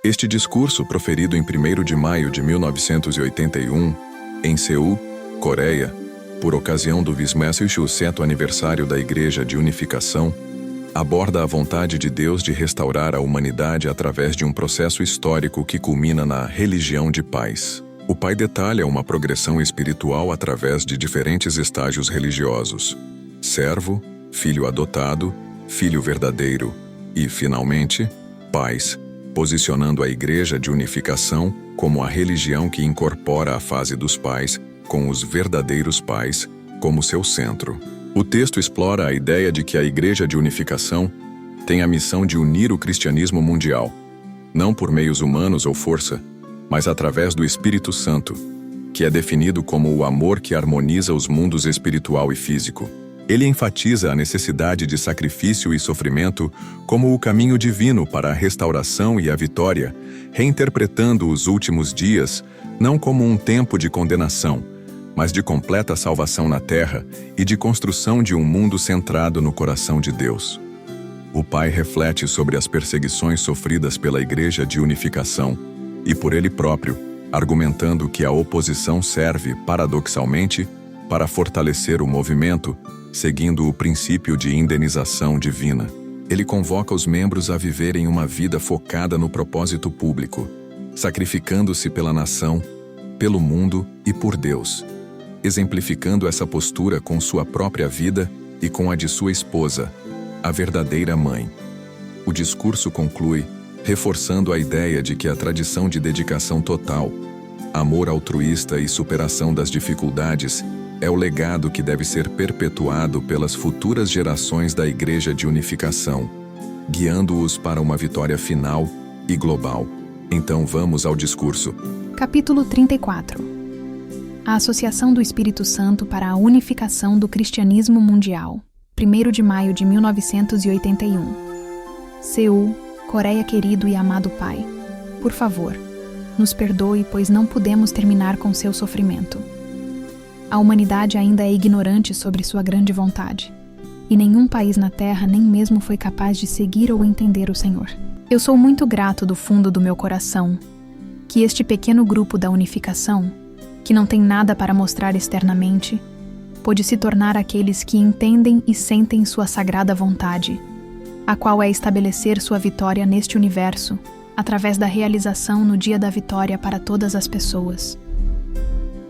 Este discurso, proferido em 1º de maio de 1981, em Seul, Coreia, por ocasião do 27º aniversário da Igreja de Unificação, aborda a vontade de Deus de restaurar a humanidade através de um processo histórico que culmina na religião de paz. O Pai detalha uma progressão espiritual através de diferentes estágios religiosos: servo, filho adotado, filho verdadeiro e, finalmente, paz, posicionando a Igreja de Unificação como a religião que incorpora a fase dos pais, com os verdadeiros pais, como seu centro. O texto explora a ideia de que a Igreja de Unificação tem a missão de unir o cristianismo mundial, não por meios humanos ou força, mas através do Espírito Santo, que é definido como o amor que harmoniza os mundos espiritual e físico. Ele enfatiza a necessidade de sacrifício e sofrimento como o caminho divino para a restauração e a vitória, reinterpretando os últimos dias não como um tempo de condenação, mas de completa salvação na terra e de construção de um mundo centrado no coração de Deus. O Pai reflete sobre as perseguições sofridas pela Igreja de Unificação e por ele próprio, argumentando que a oposição serve, paradoxalmente, para fortalecer o movimento, seguindo o princípio de indenização divina. Ele convoca os membros a viverem uma vida focada no propósito público, sacrificando-se pela nação, pelo mundo e por Deus, exemplificando essa postura com sua própria vida e com a de sua esposa, a verdadeira mãe. O discurso conclui, reforçando a ideia de que a tradição de dedicação total, amor altruísta e superação das dificuldades é o legado que deve ser perpetuado pelas futuras gerações da Igreja de Unificação, guiando-os para uma vitória final e global. Então vamos ao discurso. Capítulo 34. A Associação do Espírito Santo para a Unificação do Cristianismo Mundial. 1º de maio de 1981. Seul, Coreia, querido e amado Pai. Por favor, nos perdoe, pois não pudemos terminar com seu sofrimento. A humanidade ainda é ignorante sobre sua grande vontade, e nenhum país na Terra nem mesmo foi capaz de seguir ou entender o Senhor. Eu sou muito grato do fundo do meu coração que este pequeno grupo da unificação, que não tem nada para mostrar externamente, pôde se tornar aqueles que entendem e sentem sua sagrada vontade, a qual é estabelecer sua vitória neste universo, através da realização no dia da vitória para todas as pessoas.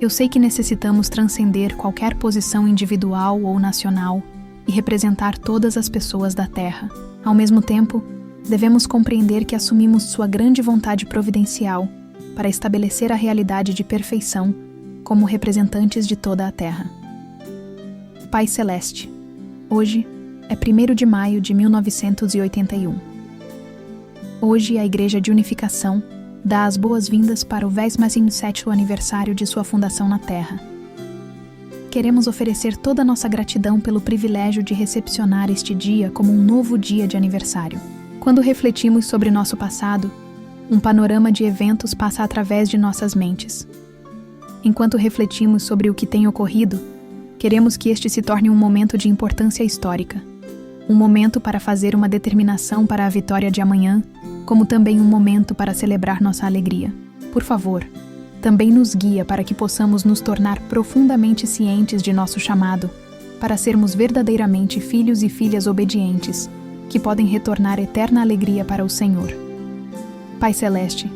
Eu sei que necessitamos transcender qualquer posição individual ou nacional e representar todas as pessoas da Terra. Ao mesmo tempo, devemos compreender que assumimos sua grande vontade providencial para estabelecer a realidade de perfeição como representantes de toda a Terra. Pai Celeste, hoje é 1º de maio de 1981. Hoje a Igreja de Unificação dá as boas-vindas para o 27º aniversário de sua fundação na Terra. Queremos oferecer toda a nossa gratidão pelo privilégio de recepcionar este dia como um novo dia de aniversário. Quando refletimos sobre nosso passado, um panorama de eventos passa através de nossas mentes. Enquanto refletimos sobre o que tem ocorrido, queremos que este se torne um momento de importância histórica, um momento para fazer uma determinação para a vitória de amanhã, como também um momento para celebrar nossa alegria. Por favor, também nos guia para que possamos nos tornar profundamente cientes de nosso chamado, para sermos verdadeiramente filhos e filhas obedientes, que podem retornar eterna alegria para o Senhor. Pai Celeste,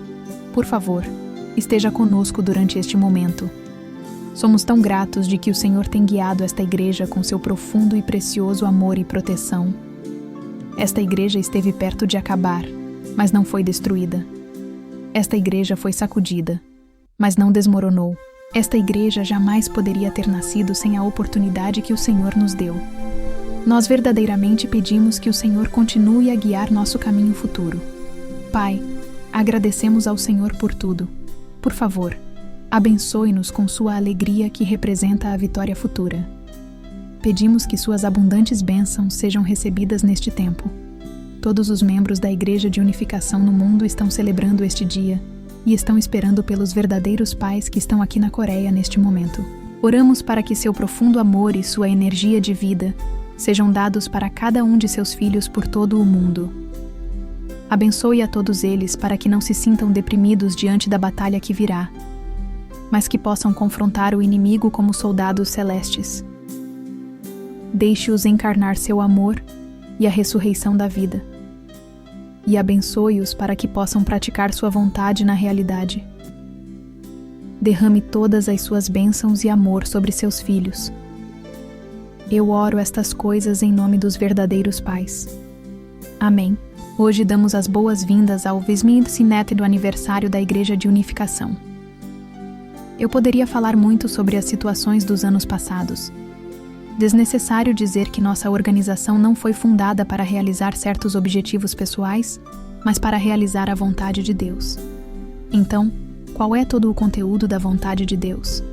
por favor, esteja conosco durante este momento. Somos tão gratos de que o Senhor tem guiado esta igreja com seu profundo e precioso amor e proteção. Esta igreja esteve perto de acabar, mas não foi destruída. Esta igreja foi sacudida, mas não desmoronou. Esta igreja jamais poderia ter nascido sem a oportunidade que o Senhor nos deu. Nós verdadeiramente pedimos que o Senhor continue a guiar nosso caminho futuro. Pai, agradecemos ao Senhor por tudo. Por favor, abençoe-nos com sua alegria que representa a vitória futura. Pedimos que suas abundantes bênçãos sejam recebidas neste tempo. Todos os membros da Igreja de Unificação no mundo estão celebrando este dia e estão esperando pelos verdadeiros pais que estão aqui na Coreia neste momento. Oramos para que seu profundo amor e sua energia de vida sejam dados para cada um de seus filhos por todo o mundo. Abençoe a todos eles para que não se sintam deprimidos diante da batalha que virá, mas que possam confrontar o inimigo como soldados celestes. Deixe-os encarnar seu amor e a ressurreição da vida. E abençoe-os para que possam praticar sua vontade na realidade. Derrame todas as suas bênçãos e amor sobre seus filhos. Eu oro estas coisas em nome dos verdadeiros pais. Amém. Hoje damos as boas-vindas ao 27º aniversário da Igreja de Unificação. Eu poderia falar muito sobre as situações dos anos passados. Desnecessário dizer que nossa organização não foi fundada para realizar certos objetivos pessoais, mas para realizar a vontade de Deus. Então, qual é todo o conteúdo da vontade de Deus?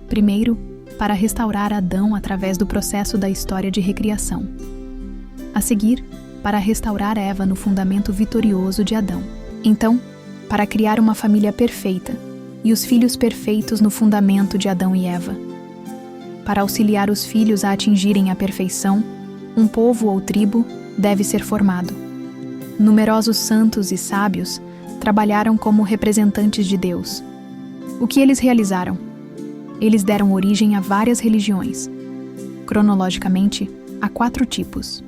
Primeiro, para restaurar Adão através do processo da história de recriação. A seguir, para restaurar Eva no fundamento vitorioso de Adão. Então, para criar uma família perfeita e os filhos perfeitos no fundamento de Adão e Eva. Para auxiliar os filhos a atingirem a perfeição, um povo ou tribo deve ser formado. Numerosos santos e sábios trabalharam como representantes de Deus. O que eles realizaram? Eles deram origem a várias religiões. Cronologicamente, há 4 tipos: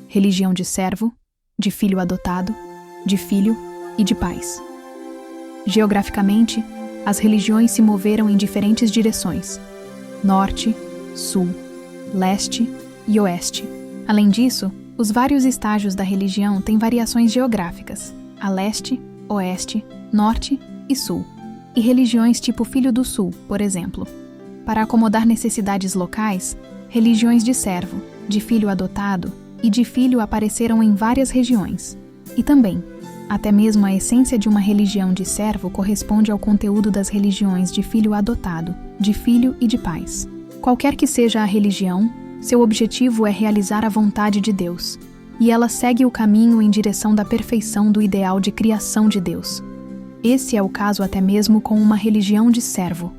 religião de servo, de filho adotado, de filho e de pais. Geograficamente, as religiões se moveram em diferentes direções: norte, sul, leste e oeste. Além disso, os vários estágios da religião têm variações geográficas: a leste, oeste, norte e sul. E religiões tipo Filho do Sul, por exemplo. Para acomodar necessidades locais, religiões de servo, de filho adotado e de filho apareceram em várias regiões. E também, até mesmo a essência de uma religião de servo corresponde ao conteúdo das religiões de filho adotado, de filho e de pais. Qualquer que seja a religião, seu objetivo é realizar a vontade de Deus, e ela segue o caminho em direção da perfeição do ideal de criação de Deus. Esse é o caso até mesmo com uma religião de servo.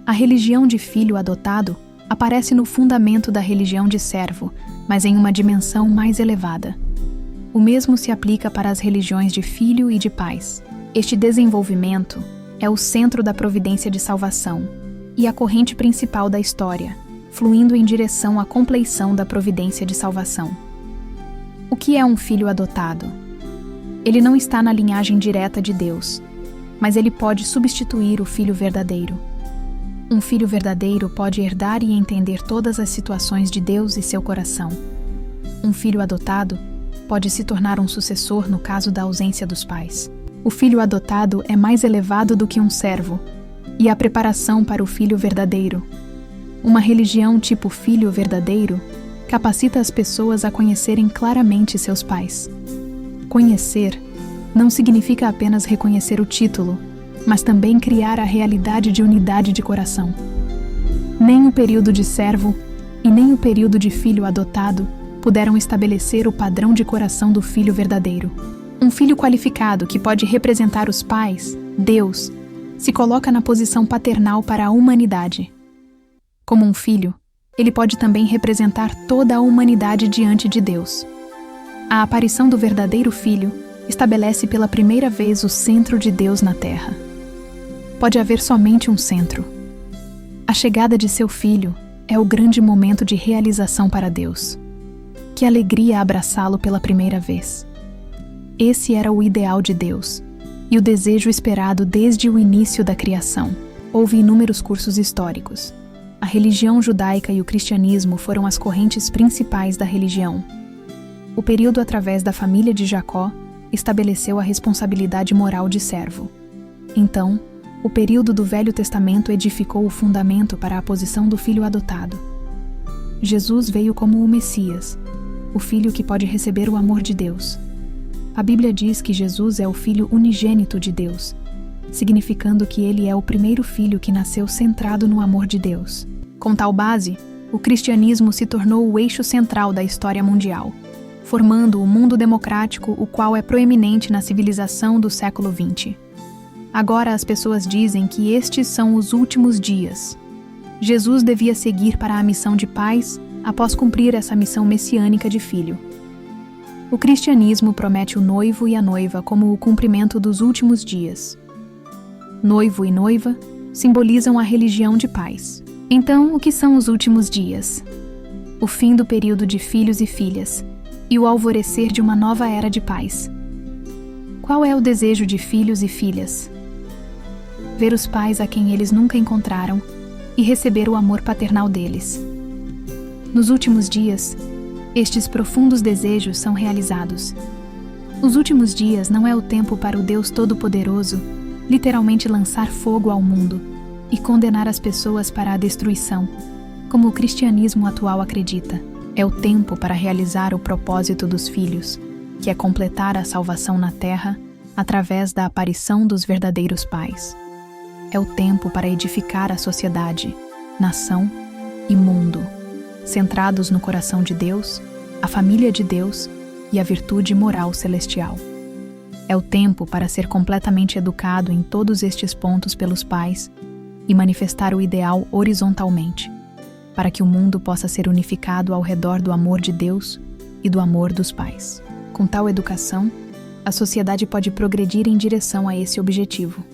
A religião de filho adotado aparece no fundamento da religião de servo, mas em uma dimensão mais elevada. O mesmo se aplica para as religiões de filho e de pais. Este desenvolvimento é o centro da providência de salvação e a corrente principal da história, fluindo em direção à compleição da providência de salvação. O que é um filho adotado? Ele não está na linhagem direta de Deus, mas ele pode substituir o filho verdadeiro. Um filho verdadeiro pode herdar e entender todas as situações de Deus e seu coração. Um filho adotado pode se tornar um sucessor no caso da ausência dos pais. O filho adotado é mais elevado do que um servo, e a preparação para o filho verdadeiro. Uma religião tipo filho verdadeiro capacita as pessoas a conhecerem claramente seus pais. Conhecer não significa apenas reconhecer o título, mas também criar a realidade de unidade de coração. Nem o período de servo e nem o período de filho adotado puderam estabelecer o padrão de coração do filho verdadeiro. Um filho qualificado que pode representar os pais, Deus, se coloca na posição paternal para a humanidade. Como um filho, ele pode também representar toda a humanidade diante de Deus. A aparição do verdadeiro filho estabelece pela primeira vez o centro de Deus na terra. Pode haver somente um centro. A chegada de seu filho é o grande momento de realização para Deus. Que alegria abraçá-lo pela primeira vez. Esse era o ideal de Deus e o desejo esperado desde o início da criação. Houve inúmeros cursos históricos. A religião judaica e o cristianismo foram as correntes principais da religião. O período através da família de Jacó estabeleceu a responsabilidade moral de servo. Então, o período do Velho Testamento edificou o fundamento para a posição do filho adotado. Jesus veio como o Messias, o filho que pode receber o amor de Deus. A Bíblia diz que Jesus é o filho unigênito de Deus, significando que ele é o primeiro filho que nasceu centrado no amor de Deus. Com tal base, o cristianismo se tornou o eixo central da história mundial, formando o mundo democrático, o qual é proeminente na civilização do século XX. Agora as pessoas dizem que estes são os últimos dias. Jesus devia seguir para a missão de paz após cumprir essa missão messiânica de filho. O O cristianismo promete o noivo e a noiva como o cumprimento dos últimos dias. Noivo e noiva simbolizam a religião de paz. Então, o que são os últimos dias? O fim do período de filhos e filhas e o alvorecer de uma nova era de paz. Qual é o desejo de filhos e filhas? Ver os pais a quem eles nunca encontraram e receber o amor paternal deles. Nos últimos dias, estes profundos desejos são realizados. Os últimos dias não é o tempo para o Deus Todo-Poderoso literalmente lançar fogo ao mundo e condenar as pessoas para a destruição, como o cristianismo atual acredita. É o tempo para realizar o propósito dos filhos, que é completar a salvação na terra através da aparição dos verdadeiros pais. É o tempo para edificar a sociedade, nação e mundo, centrados no coração de Deus, a família de Deus e a virtude moral celestial. É o tempo para ser completamente educado em todos estes pontos pelos pais e manifestar o ideal horizontalmente, para que o mundo possa ser unificado ao redor do amor de Deus e do amor dos pais. Com tal educação, a sociedade pode progredir em direção a esse objetivo.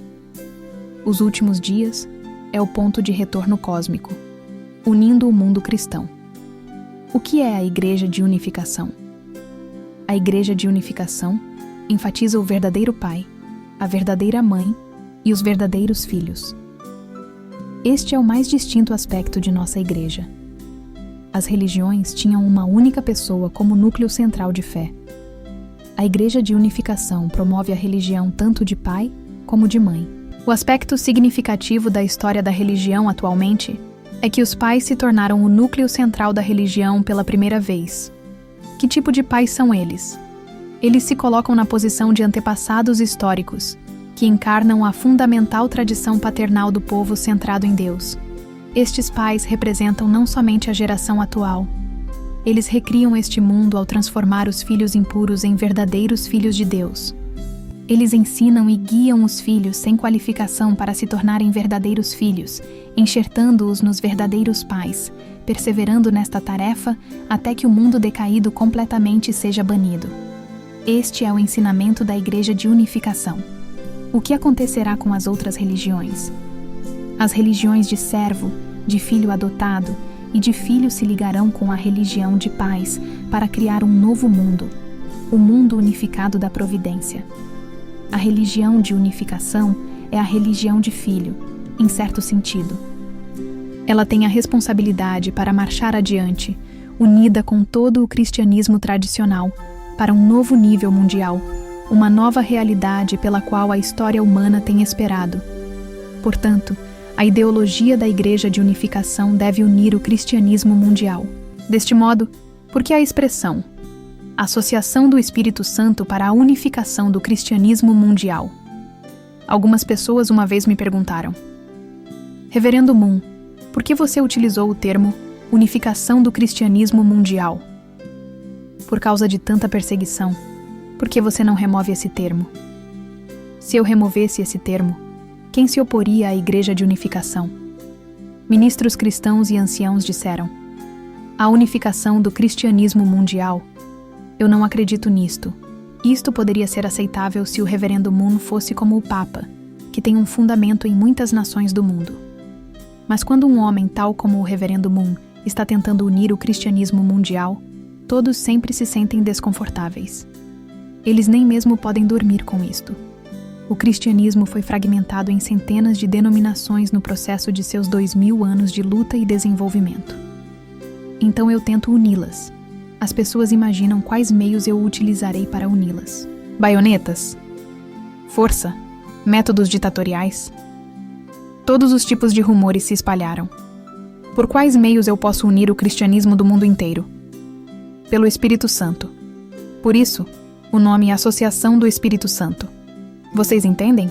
Os últimos dias é o ponto de retorno cósmico, unindo o mundo cristão. O que é a Igreja de Unificação? A Igreja de Unificação enfatiza o verdadeiro pai, a verdadeira mãe e os verdadeiros filhos. Este é o mais distinto aspecto de nossa Igreja. As religiões tinham uma única pessoa como núcleo central de fé. A Igreja de Unificação promove a religião tanto de pai como de mãe. O aspecto significativo da história da religião atualmente é que os pais se tornaram o núcleo central da religião pela primeira vez. Que tipo de pais são eles? Eles se colocam na posição de antepassados históricos, que encarnam a fundamental tradição paternal do povo centrado em Deus. Estes pais representam não somente a geração atual. Eles recriam este mundo ao transformar os filhos impuros em verdadeiros filhos de Deus. Eles ensinam e guiam os filhos sem qualificação para se tornarem verdadeiros filhos, enxertando-os nos verdadeiros pais, perseverando nesta tarefa até que o mundo decaído completamente seja banido. Este é o ensinamento da Igreja de Unificação. O que acontecerá com as outras religiões? As religiões de servo, de filho adotado e de filho se ligarão com a religião de pais para criar um novo mundo, o mundo unificado da providência. A religião de unificação é a religião de filho, em certo sentido. Ela tem a responsabilidade para marchar adiante, unida com todo o cristianismo tradicional, para um novo nível mundial, uma nova realidade pela qual a história humana tem esperado. Portanto, a ideologia da Igreja de Unificação deve unir o cristianismo mundial. Deste modo, por que a expressão Associação do Espírito Santo para a Unificação do Cristianismo Mundial? Algumas pessoas uma vez me perguntaram: Reverendo Moon, por que você utilizou o termo Unificação do Cristianismo Mundial? Por causa de tanta perseguição, por que você não remove esse termo? Se eu removesse esse termo, quem se oporia à Igreja de Unificação? Ministros cristãos e anciãos disseram: a unificação do cristianismo mundial. Eu não acredito nisto. Isto poderia ser aceitável se o Reverendo Moon fosse como o Papa, que tem um fundamento em muitas nações do mundo. Mas quando um homem tal como o Reverendo Moon está tentando unir o cristianismo mundial, todos sempre se sentem desconfortáveis. Eles nem mesmo podem dormir com isto. O cristianismo foi fragmentado em centenas de denominações no processo de seus 2000 anos de luta e desenvolvimento. Então eu tento uni-las. As pessoas imaginam quais meios eu utilizarei para uni-las. Baionetas? Força? Métodos ditatoriais? Todos os tipos de rumores se espalharam. Por quais meios eu posso unir o cristianismo do mundo inteiro? Pelo Espírito Santo. Por isso, o nome é Associação do Espírito Santo. Vocês entendem?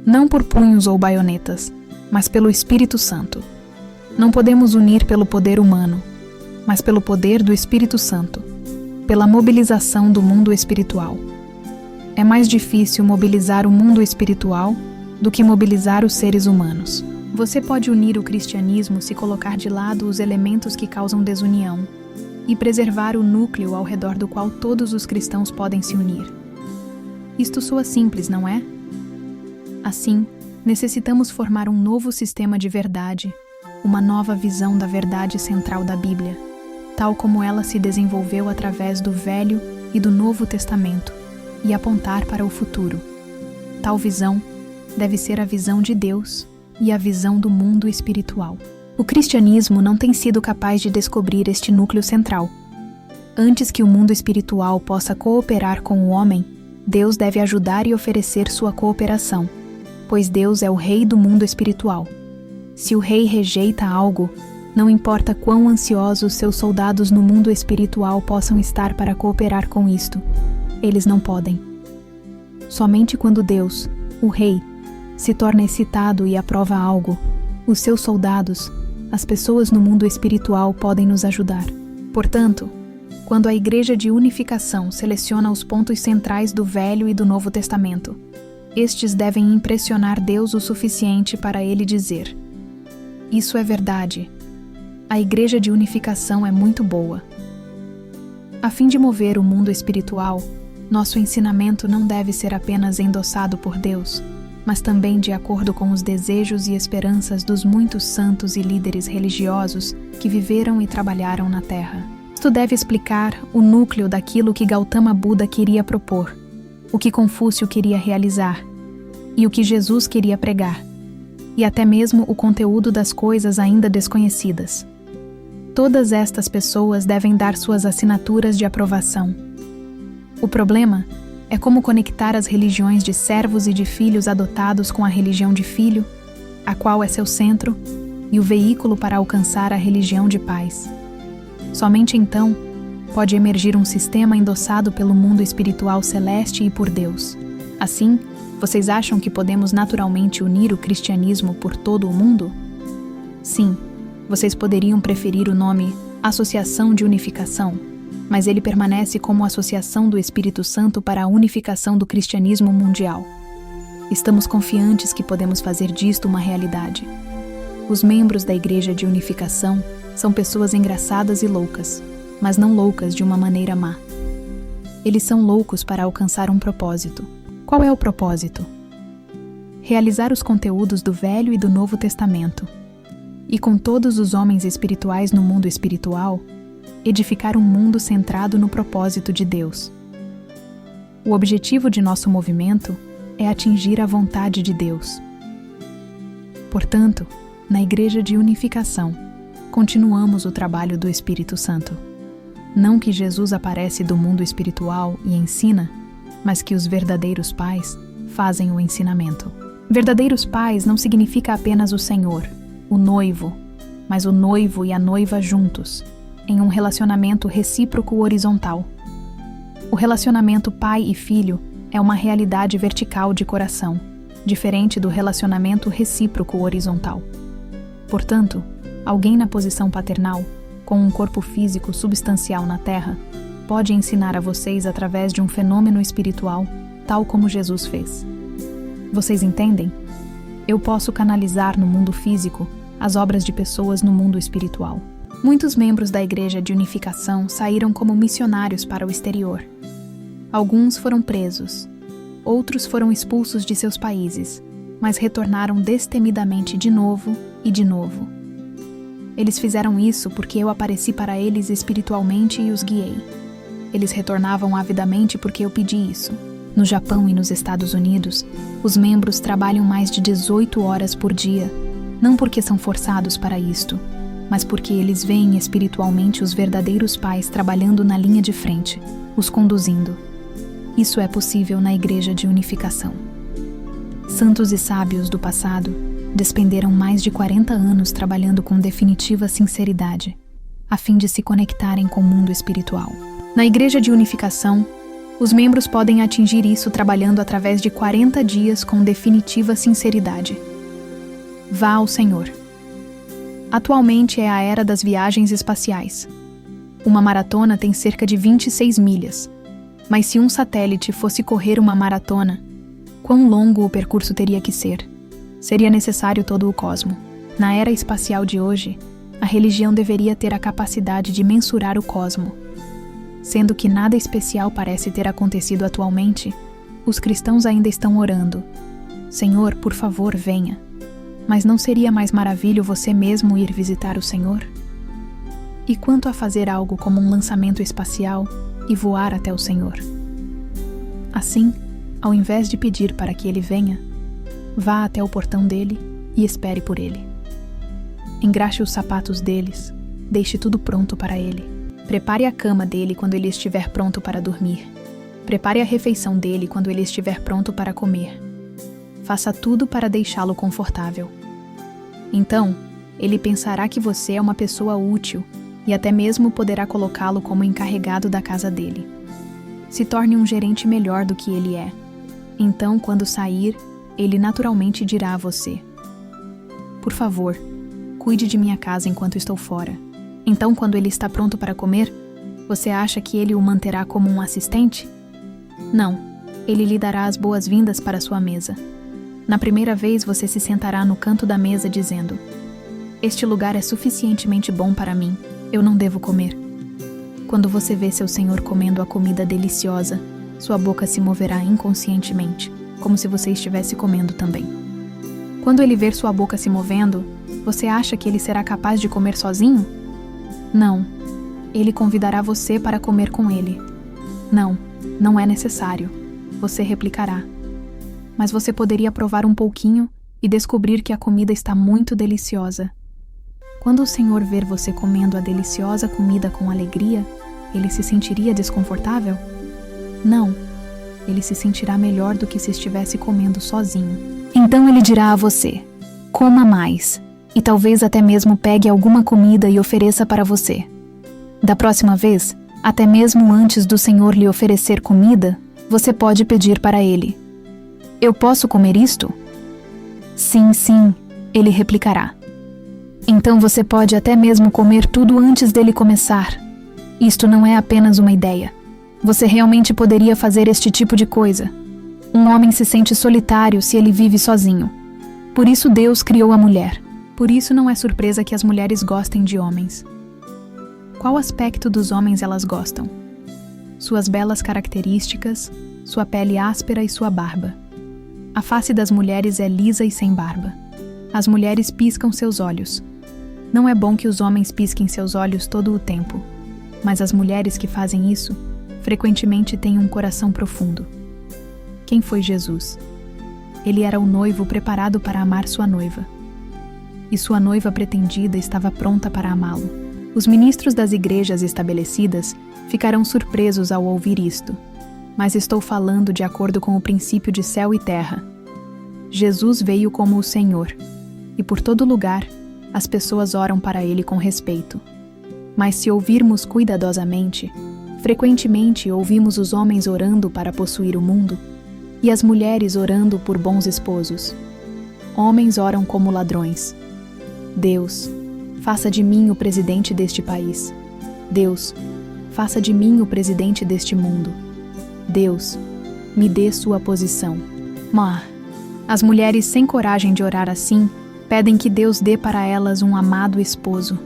Não por punhos ou baionetas, mas pelo Espírito Santo. Não podemos unir pelo poder humano, mas pelo poder do Espírito Santo, pela mobilização do mundo espiritual. É mais difícil mobilizar o mundo espiritual do que mobilizar os seres humanos. Você pode unir o cristianismo se colocar de lado os elementos que causam desunião, e preservar o núcleo ao redor do qual todos os cristãos podem se unir. Isto soa simples, não é? Assim, necessitamos formar um novo sistema de verdade, uma nova visão da verdade central da Bíblia, tal como ela se desenvolveu através do Velho e do Novo Testamento, e apontar para o futuro. Tal visão deve ser a visão de Deus e a visão do mundo espiritual. O cristianismo não tem sido capaz de descobrir este núcleo central. Antes que o mundo espiritual possa cooperar com o homem, Deus deve ajudar e oferecer sua cooperação, pois Deus é o rei do mundo espiritual. Se o rei rejeita algo, não importa quão ansiosos seus soldados no mundo espiritual possam estar para cooperar com isto, eles não podem. Somente quando Deus, o rei, se torna excitado e aprova algo, os seus soldados, as pessoas no mundo espiritual podem nos ajudar. Portanto, quando a Igreja de Unificação seleciona os pontos centrais do Velho e do Novo Testamento, estes devem impressionar Deus o suficiente para ele dizer: isso é verdade. A Igreja de Unificação é muito boa. A fim de mover o mundo espiritual, nosso ensinamento não deve ser apenas endossado por Deus, mas também de acordo com os desejos e esperanças dos muitos santos e líderes religiosos que viveram e trabalharam na Terra. Isto deve explicar o núcleo daquilo que Gautama Buda queria propor, o que Confúcio queria realizar, e o que Jesus queria pregar, e até mesmo o conteúdo das coisas ainda desconhecidas. Todas estas pessoas devem dar suas assinaturas de aprovação. O problema é como conectar as religiões de servos e de filhos adotados com a religião de filho, a qual é seu centro, e o veículo para alcançar a religião de pais. Somente então pode emergir um sistema endossado pelo mundo espiritual celeste e por Deus. Assim, vocês acham que podemos naturalmente unir o cristianismo por todo o mundo? Sim, vocês poderiam preferir o nome Associação de Unificação, mas ele permanece como Associação do Espírito Santo para a unificação do cristianismo mundial. Estamos confiantes que podemos fazer disto uma realidade. Os membros da Igreja de Unificação são pessoas engraçadas e loucas, mas não loucas de uma maneira má. Eles são loucos para alcançar um propósito. Qual é o propósito? Realizar os conteúdos do Velho e do Novo Testamento, e com todos os homens espirituais no mundo espiritual, edificar um mundo centrado no propósito de Deus. O objetivo de nosso movimento é atingir a vontade de Deus. Portanto, na Igreja de Unificação, continuamos o trabalho do Espírito Santo. Não que Jesus aparece do mundo espiritual e ensina, mas que os verdadeiros pais fazem o ensinamento. Verdadeiros pais não significa apenas o Senhor, o noivo, mas o noivo e a noiva juntos, em um relacionamento recíproco horizontal. O relacionamento pai e filho é uma realidade vertical de coração, diferente do relacionamento recíproco horizontal. Portanto, alguém na posição paternal, com um corpo físico substancial na Terra, pode ensinar a vocês através de um fenômeno espiritual, tal como Jesus fez. Vocês entendem? Eu posso canalizar no mundo físico as obras de pessoas no mundo espiritual. Muitos membros da Igreja de Unificação saíram como missionários para o exterior. Alguns foram presos, outros foram expulsos de seus países, mas retornaram destemidamente de novo e de novo. Eles fizeram isso porque eu apareci para eles espiritualmente e os guiei. Eles retornavam avidamente porque eu pedi isso. No Japão e nos Estados Unidos, os membros trabalham mais de 18 horas por dia, não porque são forçados para isto, mas porque eles veem espiritualmente os verdadeiros pais trabalhando na linha de frente, os conduzindo. Isso é possível na Igreja de Unificação. Santos e sábios do passado despenderam mais de 40 anos trabalhando com definitiva sinceridade, a fim de se conectarem com o mundo espiritual. Na Igreja de Unificação, os membros podem atingir isso trabalhando através de 40 dias com definitiva sinceridade. Vá ao Senhor. Atualmente é a era das viagens espaciais. Uma maratona tem cerca de 26 milhas. Mas se um satélite fosse correr uma maratona, quão longo o percurso teria que ser? Seria necessário todo o cosmo. Na era espacial de hoje, a religião deveria ter a capacidade de mensurar o cosmo. Sendo que nada especial parece ter acontecido atualmente, os cristãos ainda estão orando: Senhor, por favor, venha. Mas não seria mais maravilhoso você mesmo ir visitar o Senhor? E quanto a fazer algo como um lançamento espacial e voar até o Senhor? Assim, ao invés de pedir para que Ele venha, vá até o portão dele e espere por Ele. Engraxe os sapatos deles, deixe tudo pronto para Ele. Prepare a cama dele quando ele estiver pronto para dormir. Prepare a refeição dele quando ele estiver pronto para comer. Faça tudo para deixá-lo confortável. Então, ele pensará que você é uma pessoa útil e até mesmo poderá colocá-lo como encarregado da casa dele. Se torne um gerente melhor do que ele é. Então, quando sair, ele naturalmente dirá a você: por favor, cuide de minha casa enquanto estou fora. Então, quando ele está pronto para comer, você acha que ele o manterá como um assistente? Não, ele lhe dará as boas-vindas para sua mesa. Na primeira vez, você se sentará no canto da mesa dizendo: este lugar é suficientemente bom para mim, eu não devo comer. Quando você vê seu senhor comendo a comida deliciosa, sua boca se moverá inconscientemente, como se você estivesse comendo também. Quando ele ver sua boca se movendo, você acha que ele será capaz de comer sozinho? Não, ele convidará você para comer com ele. Não, não é necessário, você replicará. Mas você poderia provar um pouquinho e descobrir que a comida está muito deliciosa. Quando o Senhor ver você comendo a deliciosa comida com alegria, ele se sentiria desconfortável? Não, ele se sentirá melhor do que se estivesse comendo sozinho. Então ele dirá a você: coma mais, e talvez até mesmo pegue alguma comida e ofereça para você. Da próxima vez, até mesmo antes do Senhor lhe oferecer comida, você pode pedir para ele: eu posso comer isto? Sim, sim, ele replicará. Então você pode até mesmo comer tudo antes dele começar. Isto não é apenas uma ideia. Você realmente poderia fazer este tipo de coisa. Um homem se sente solitário se ele vive sozinho. Por isso Deus criou a mulher. Por isso não é surpresa que as mulheres gostem de homens. Qual aspecto dos homens elas gostam? Suas belas características, sua pele áspera e sua barba. A face das mulheres é lisa e sem barba. As mulheres piscam seus olhos. Não é bom que os homens pisquem seus olhos todo o tempo, mas as mulheres que fazem isso frequentemente têm um coração profundo. Quem foi Jesus? Ele era o noivo preparado para amar sua noiva. E sua noiva pretendida estava pronta para amá-lo. Os ministros das igrejas estabelecidas ficarão surpresos ao ouvir isto, mas estou falando de acordo com o princípio de céu e terra. Jesus veio como o Senhor, e por todo lugar, as pessoas oram para ele com respeito. Mas se ouvirmos cuidadosamente, frequentemente ouvimos os homens orando para possuir o mundo, e as mulheres orando por bons esposos. Homens oram como ladrões. Deus, faça de mim o presidente deste país. Deus, faça de mim o presidente deste mundo. Deus, me dê sua posição. Mas as mulheres sem coragem de orar assim, pedem que Deus dê para elas um amado esposo.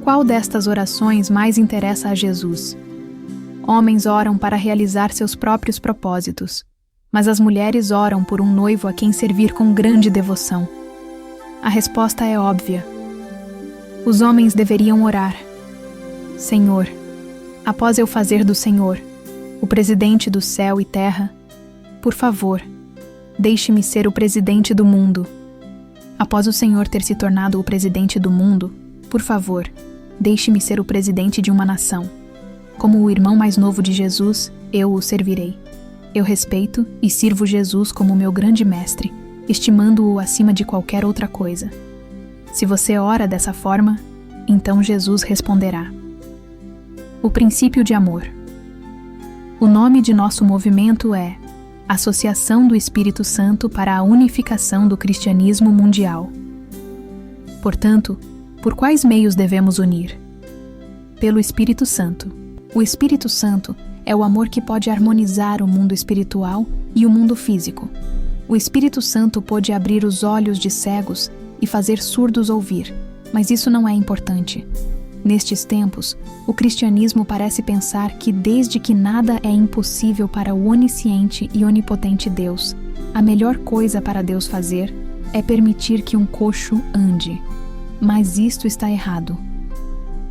Qual destas orações mais interessa a Jesus? Homens oram para realizar seus próprios propósitos, mas as mulheres oram por um noivo a quem servir com grande devoção. A resposta é óbvia. Os homens deveriam orar: Senhor, após eu fazer do Senhor o presidente do céu e terra, por favor, deixe-me ser o presidente do mundo. Após o Senhor ter se tornado o presidente do mundo, por favor, deixe-me ser o presidente de uma nação. Como o irmão mais novo de Jesus, eu o servirei. Eu respeito e sirvo Jesus como meu grande mestre, estimando-o acima de qualquer outra coisa. Se você ora dessa forma, então Jesus responderá. O princípio de amor. O nome de nosso movimento é Associação do Espírito Santo para a Unificação do Cristianismo Mundial. Portanto, por quais meios devemos unir? Pelo Espírito Santo. O Espírito Santo é o amor que pode harmonizar o mundo espiritual e o mundo físico. O Espírito Santo pode abrir os olhos de cegos e fazer surdos ouvir, Mas isso não é importante. Nestes tempos, o cristianismo parece pensar que desde que nada é impossível para o onisciente e onipotente Deus, a melhor coisa para Deus fazer é permitir que um coxo ande. Mas isto está errado.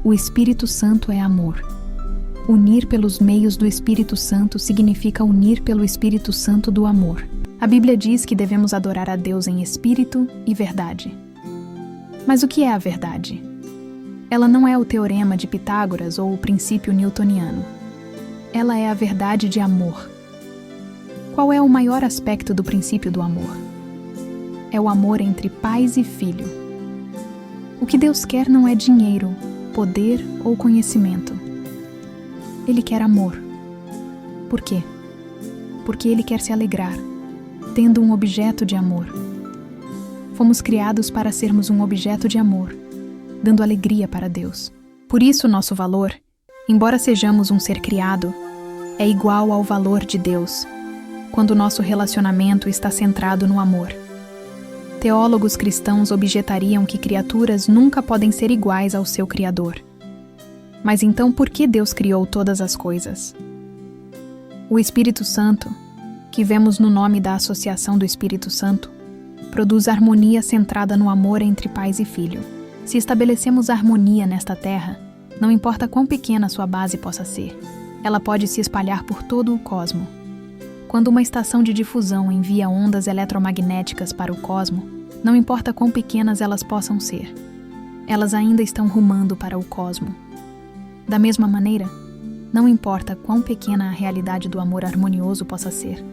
O Espírito Santo é amor. Unir pelos meios do Espírito Santo significa unir pelo Espírito Santo do amor. A Bíblia diz que devemos adorar a Deus em espírito e verdade. Mas o que é a verdade? Ela não é o teorema de Pitágoras ou o princípio newtoniano. Ela é a verdade de amor. Qual é o maior aspecto do princípio do amor? É o amor entre pais e filho. O que Deus quer não é dinheiro, poder ou conhecimento. Ele quer amor. Por quê? Porque Ele quer se alegrar, tendo um objeto de amor. Fomos criados para sermos um objeto de amor, dando alegria para Deus. Por isso, nosso valor, embora sejamos um ser criado, é igual ao valor de Deus, quando nosso relacionamento está centrado no amor. Teólogos cristãos objetariam que criaturas nunca podem ser iguais ao seu Criador. Mas então, por que Deus criou todas as coisas? O Espírito Santo, que vemos no nome da Associação do Espírito Santo, produz harmonia centrada no amor entre pais e filho. Se estabelecemos harmonia nesta terra, não importa quão pequena sua base possa ser, ela pode se espalhar por todo o cosmo. Quando uma estação de difusão envia ondas eletromagnéticas para o cosmo, não importa quão pequenas elas possam ser, elas ainda estão rumando para o cosmo. Da mesma maneira, não importa quão pequena a realidade do amor harmonioso possa ser,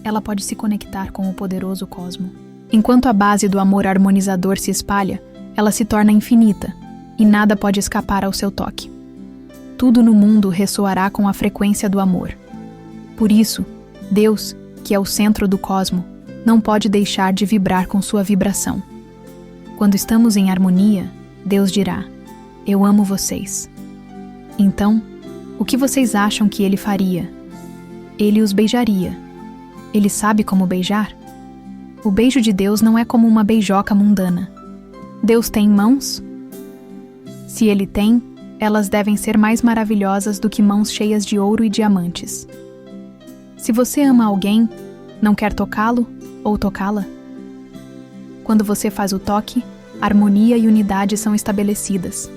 ela pode se conectar com o poderoso cosmo. Enquanto a base do amor harmonizador se espalha, ela se torna infinita, e nada pode escapar ao seu toque. Tudo no mundo ressoará com a frequência do amor. Por isso, Deus, que é o centro do cosmo, não pode deixar de vibrar com sua vibração. Quando estamos em harmonia, Deus dirá: "Eu amo vocês." Então, o que vocês acham que Ele faria? Ele os beijaria. Ele sabe como beijar? O beijo de Deus não é como uma beijoca mundana. Deus tem mãos? Se Ele tem, elas devem ser mais maravilhosas do que mãos cheias de ouro e diamantes. Se você ama alguém, não quer tocá-lo ou tocá-la? Quando você faz o toque, harmonia e unidade são estabelecidas.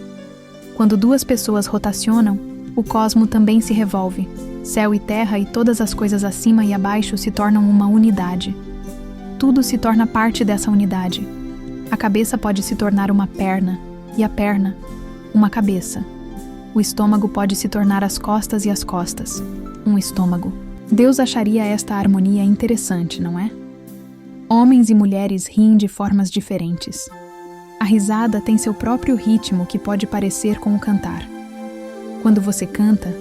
Quando duas pessoas rotacionam, o cosmo também se revolve. Céu e terra e todas as coisas acima e abaixo se tornam uma unidade. Tudo se torna parte dessa unidade. A cabeça pode se tornar uma perna, e a perna, uma cabeça. O estômago pode se tornar as costas e as costas, um estômago. Deus acharia esta harmonia interessante, não é? Homens e mulheres riem de formas diferentes. A risada tem seu próprio ritmo que pode parecer com o cantar. Quando você canta,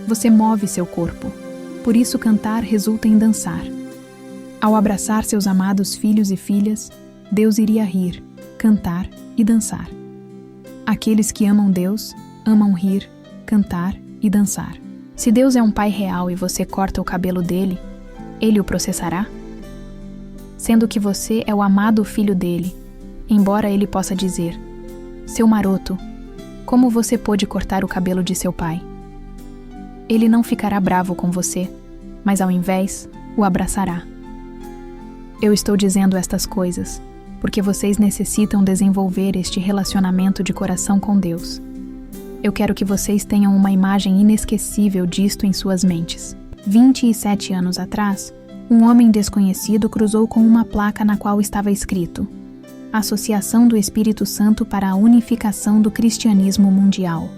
você move seu corpo. Por isso cantar resulta em dançar. Ao abraçar seus amados filhos e filhas, Deus iria rir, cantar e dançar. Aqueles que amam Deus, amam rir, cantar e dançar. Se Deus é um pai real e você corta o cabelo dele, Ele o processará? Sendo que você é o amado filho dele, embora ele possa dizer: "Seu maroto, como você pôde cortar o cabelo de seu pai?" Ele não ficará bravo com você, mas ao invés, o abraçará. Eu estou dizendo estas coisas porque vocês necessitam desenvolver este relacionamento de coração com Deus. Eu quero que vocês tenham uma imagem inesquecível disto em suas mentes. 27 anos atrás, um homem desconhecido cruzou com uma placa na qual estava escrito: Associação do Espírito Santo para a Unificação do Cristianismo Mundial.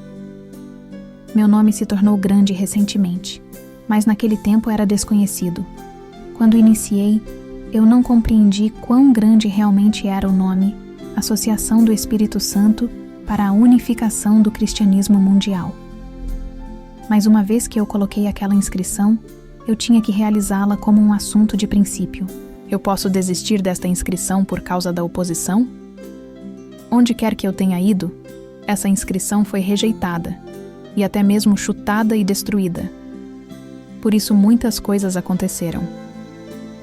Meu nome se tornou grande recentemente, mas naquele tempo era desconhecido. Quando iniciei, eu não compreendi quão grande realmente era o nome Associação do Espírito Santo para a Unificação do Cristianismo Mundial. Mas uma vez que eu coloquei aquela inscrição, eu tinha que realizá-la como um assunto de princípio. Eu posso desistir desta inscrição por causa da oposição? Onde quer que eu tenha ido, essa inscrição foi rejeitada, e até mesmo chutada e destruída. Por isso muitas coisas aconteceram.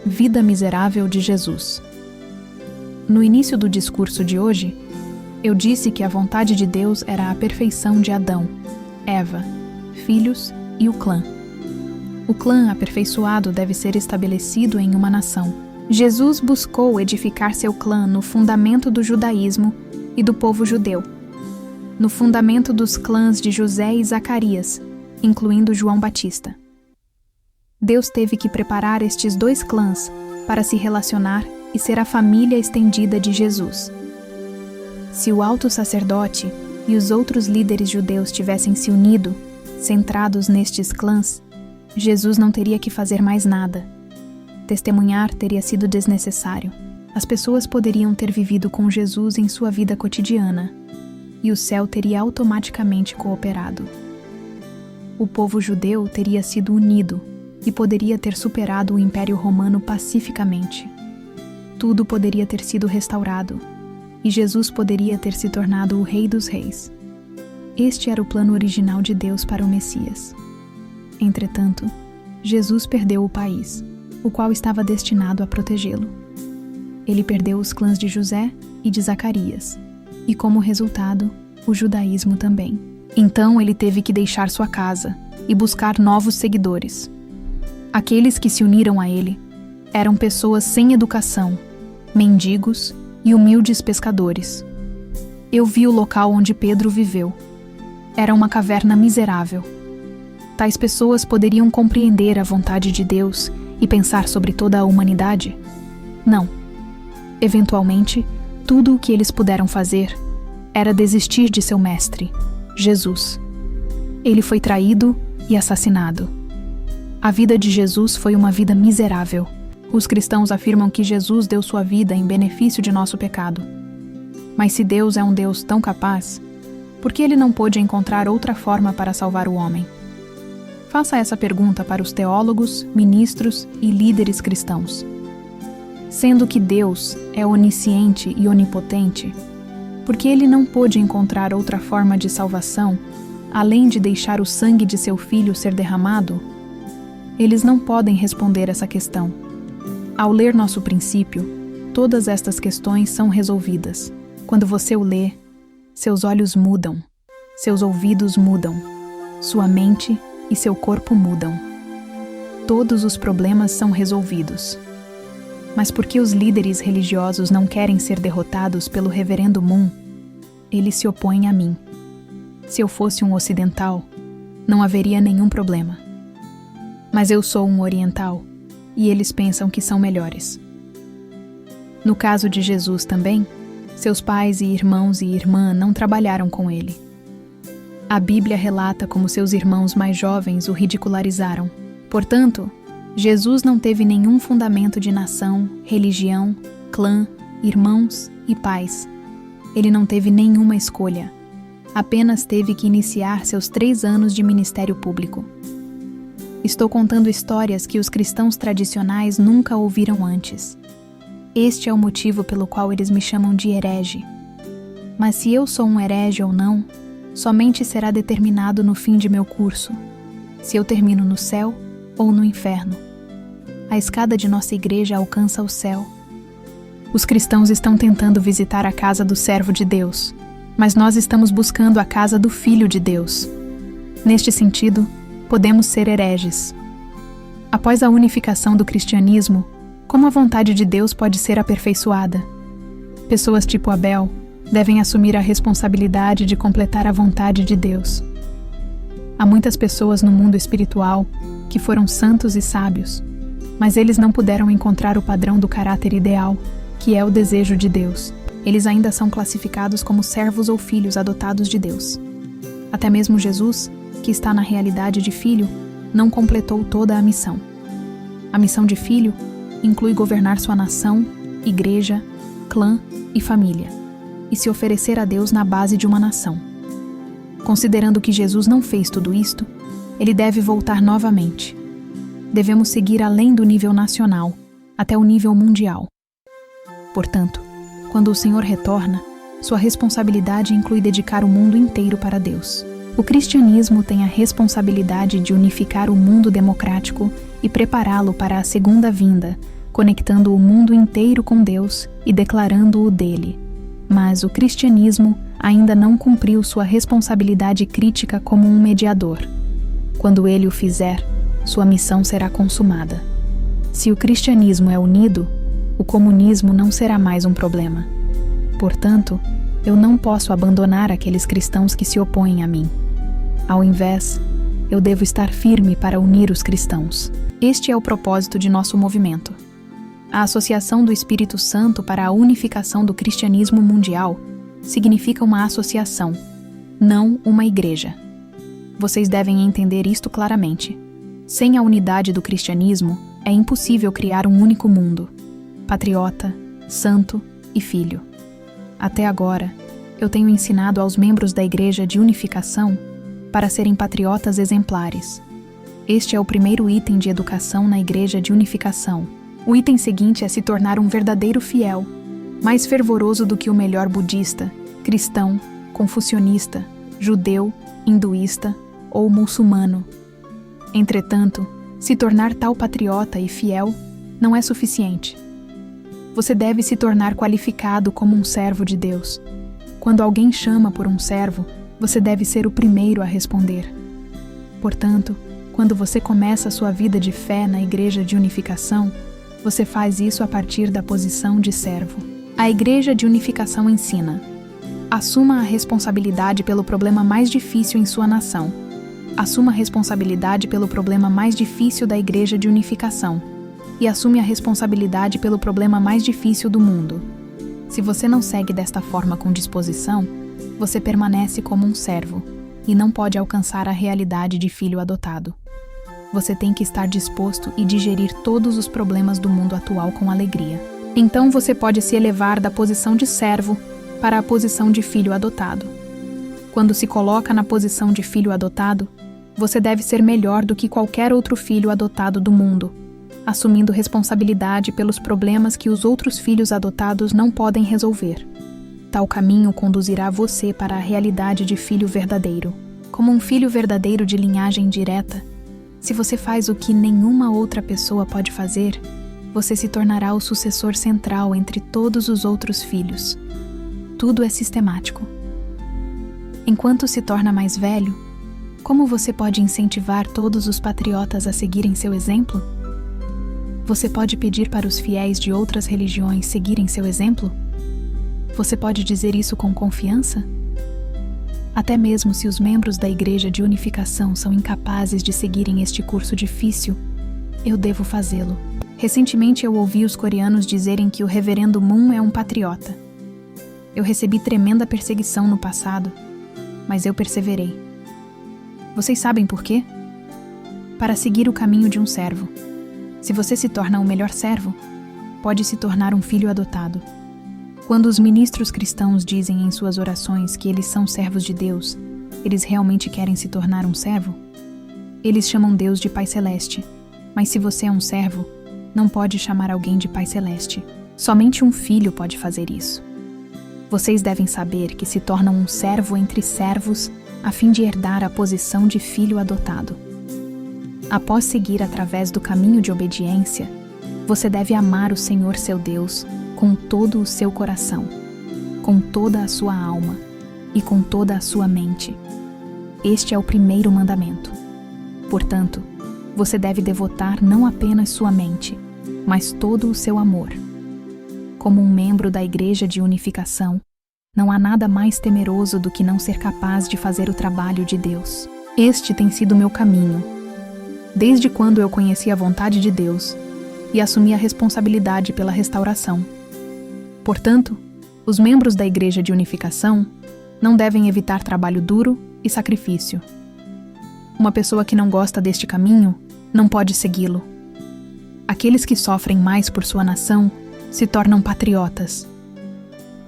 Vida miserável de Jesus. No início do discurso de hoje, Eu disse que a vontade de Deus era a perfeição de Adão, Eva, filhos e o clã. O clã aperfeiçoado deve ser estabelecido em uma nação. Jesus buscou edificar seu clã no fundamento do judaísmo e do povo judeu, no fundamento dos clãs de José e Zacarias, incluindo João Batista. Deus teve que preparar estes dois clãs para se relacionar e ser a família estendida de Jesus. Se o alto sacerdote e os outros líderes judeus tivessem se unido, centrados nestes clãs, Jesus não teria que fazer mais nada. Testemunhar teria sido desnecessário. As pessoas poderiam ter vivido com Jesus em sua vida cotidiana, e o céu teria automaticamente cooperado. O povo judeu teria sido unido e poderia ter superado o Império Romano pacificamente. Tudo poderia ter sido restaurado, e Jesus poderia ter se tornado o Rei dos Reis. Este era o plano original de Deus para o Messias. Entretanto, Jesus perdeu o país, o qual estava destinado a protegê-lo. Ele perdeu os clãs de José e de Zacarias, e como resultado, o judaísmo também. Então ele teve que deixar sua casa e buscar novos seguidores. Aqueles que se uniram a ele eram pessoas sem educação, mendigos e humildes pescadores. Eu vi o local onde Pedro viveu. Era uma caverna miserável. Tais pessoas poderiam compreender a vontade de Deus e pensar sobre toda a humanidade? Não. Eventualmente, tudo o que eles puderam fazer era desistir de seu mestre, Jesus. Ele foi traído e assassinado. A vida de Jesus foi uma vida miserável. Os cristãos afirmam que Jesus deu sua vida em benefício de nosso pecado. Mas se Deus é um Deus tão capaz, por que ele não pôde encontrar outra forma para salvar o homem? Faça essa pergunta para os teólogos, ministros e líderes cristãos. Sendo que Deus é onisciente e onipotente, por que ele não pôde encontrar outra forma de salvação, além de deixar o sangue de seu filho ser derramado? Eles não podem responder essa questão. Ao ler nosso princípio, todas estas questões são resolvidas. Quando você o lê, seus olhos mudam, seus ouvidos mudam, sua mente e seu corpo mudam. Todos os problemas são resolvidos. Mas por que os líderes religiosos não querem ser derrotados pelo Reverendo Moon? Eles se opõem a mim. Se eu fosse um ocidental, não haveria nenhum problema. Mas eu sou um oriental, e eles pensam que são melhores. No caso de Jesus também, seus pais e irmãos e irmã não trabalharam com ele. A Bíblia relata como seus irmãos mais jovens o ridicularizaram. Portanto, Jesus não teve nenhum fundamento de nação, religião, clã, irmãos e pais. Ele não teve nenhuma escolha. Apenas teve que iniciar seus 3 anos de ministério público. Estou contando histórias que os cristãos tradicionais nunca ouviram antes. Este é o motivo pelo qual eles me chamam de herege. Mas se eu sou um herege ou não, somente será determinado no fim de meu curso, se eu termino no céu ou no inferno. A escada de nossa igreja alcança o céu. Os cristãos estão tentando visitar a casa do servo de Deus, mas nós estamos buscando a casa do Filho de Deus. Neste sentido, podemos ser hereges. Após a unificação do cristianismo, como a vontade de Deus pode ser aperfeiçoada? Pessoas tipo Abel devem assumir a responsabilidade de completar a vontade de Deus. Há muitas pessoas no mundo espiritual que foram santos e sábios, mas eles não puderam encontrar o padrão do caráter ideal, que é o desejo de Deus. Eles ainda são classificados como servos ou filhos adotados de Deus. Até mesmo Jesus, que está na realidade de filho, não completou toda a missão. A missão de filho inclui governar sua nação, igreja, clã e família, e se oferecer a Deus na base de uma nação. Considerando que Jesus não fez tudo isto, ele deve voltar novamente. Devemos seguir além do nível nacional, até o nível mundial. Portanto, quando o Senhor retorna, sua responsabilidade inclui dedicar o mundo inteiro para Deus. O cristianismo tem a responsabilidade de unificar o mundo democrático e prepará-lo para a segunda vinda, conectando o mundo inteiro com Deus e declarando-o dele. Mas o cristianismo ainda não cumpriu sua responsabilidade crítica como um mediador. Quando ele o fizer, sua missão será consumada. Se o cristianismo é unido, o comunismo não será mais um problema. Portanto, eu não posso abandonar aqueles cristãos que se opõem a mim. Ao invés, eu devo estar firme para unir os cristãos. Este é o propósito de nosso movimento. A Associação do Espírito Santo para a Unificação do Cristianismo Mundial significa uma associação, não uma igreja. Vocês devem entender isto claramente. Sem a unidade do cristianismo, é impossível criar um único mundo, patriota, santo e filho. Até agora, eu tenho ensinado aos membros da Igreja de Unificação para serem patriotas exemplares. Este é o primeiro item de educação na Igreja de Unificação. O item seguinte é se tornar um verdadeiro fiel, mais fervoroso do que o melhor budista, cristão, confucionista, judeu, hinduísta ou muçulmano. Entretanto, se tornar tal patriota e fiel não é suficiente. Você deve se tornar qualificado como um servo de Deus. Quando alguém chama por um servo, você deve ser o primeiro a responder. Portanto, quando você começa a sua vida de fé na Igreja de Unificação, você faz isso a partir da posição de servo. A Igreja de Unificação ensina: assuma a responsabilidade pelo problema mais difícil em sua nação. Assuma a responsabilidade pelo problema mais difícil da Igreja de Unificação. E assume a responsabilidade pelo problema mais difícil do mundo. Se você não segue desta forma com disposição, você permanece como um servo e não pode alcançar a realidade de filho adotado. Você tem que estar disposto e digerir todos os problemas do mundo atual com alegria. Então você pode se elevar da posição de servo para a posição de filho adotado. Quando se coloca na posição de filho adotado, você deve ser melhor do que qualquer outro filho adotado do mundo, assumindo responsabilidade pelos problemas que os outros filhos adotados não podem resolver. Tal caminho conduzirá você para a realidade de filho verdadeiro. Como um filho verdadeiro de linhagem direta, se você faz o que nenhuma outra pessoa pode fazer, você se tornará o sucessor central entre todos os outros filhos. Tudo é sistemático. Enquanto se torna mais velho, como você pode incentivar todos os patriotas a seguirem seu exemplo? Você pode pedir para os fiéis de outras religiões seguirem seu exemplo? Você pode dizer isso com confiança? Até mesmo se os membros da Igreja de Unificação são incapazes de seguirem este curso difícil, eu devo fazê-lo. Recentemente eu ouvi os coreanos dizerem que o reverendo Moon é um patriota. Eu recebi tremenda perseguição no passado, mas eu perseverei. Vocês sabem por quê? Para seguir o caminho de um servo. Se você se torna o melhor servo, pode se tornar um filho adotado. Quando os ministros cristãos dizem em suas orações que eles são servos de Deus, eles realmente querem se tornar um servo? Eles chamam Deus de Pai Celeste, mas se você é um servo, não pode chamar alguém de Pai Celeste. Somente um filho pode fazer isso. Vocês devem saber que se tornam um servo entre servos a fim de herdar a posição de filho adotado. Após seguir através do caminho de obediência, você deve amar o Senhor seu Deus com todo o seu coração, com toda a sua alma e com toda a sua mente. Este é o primeiro mandamento. Portanto, você deve devotar não apenas sua mente, mas todo o seu amor. Como um membro da Igreja de Unificação, não há nada mais temeroso do que não ser capaz de fazer o trabalho de Deus. Este tem sido meu caminho, desde quando eu conheci a vontade de Deus e assumi a responsabilidade pela restauração. Portanto, os membros da Igreja de Unificação não devem evitar trabalho duro e sacrifício. Uma pessoa que não gosta deste caminho não pode segui-lo. Aqueles que sofrem mais por sua nação se tornam patriotas.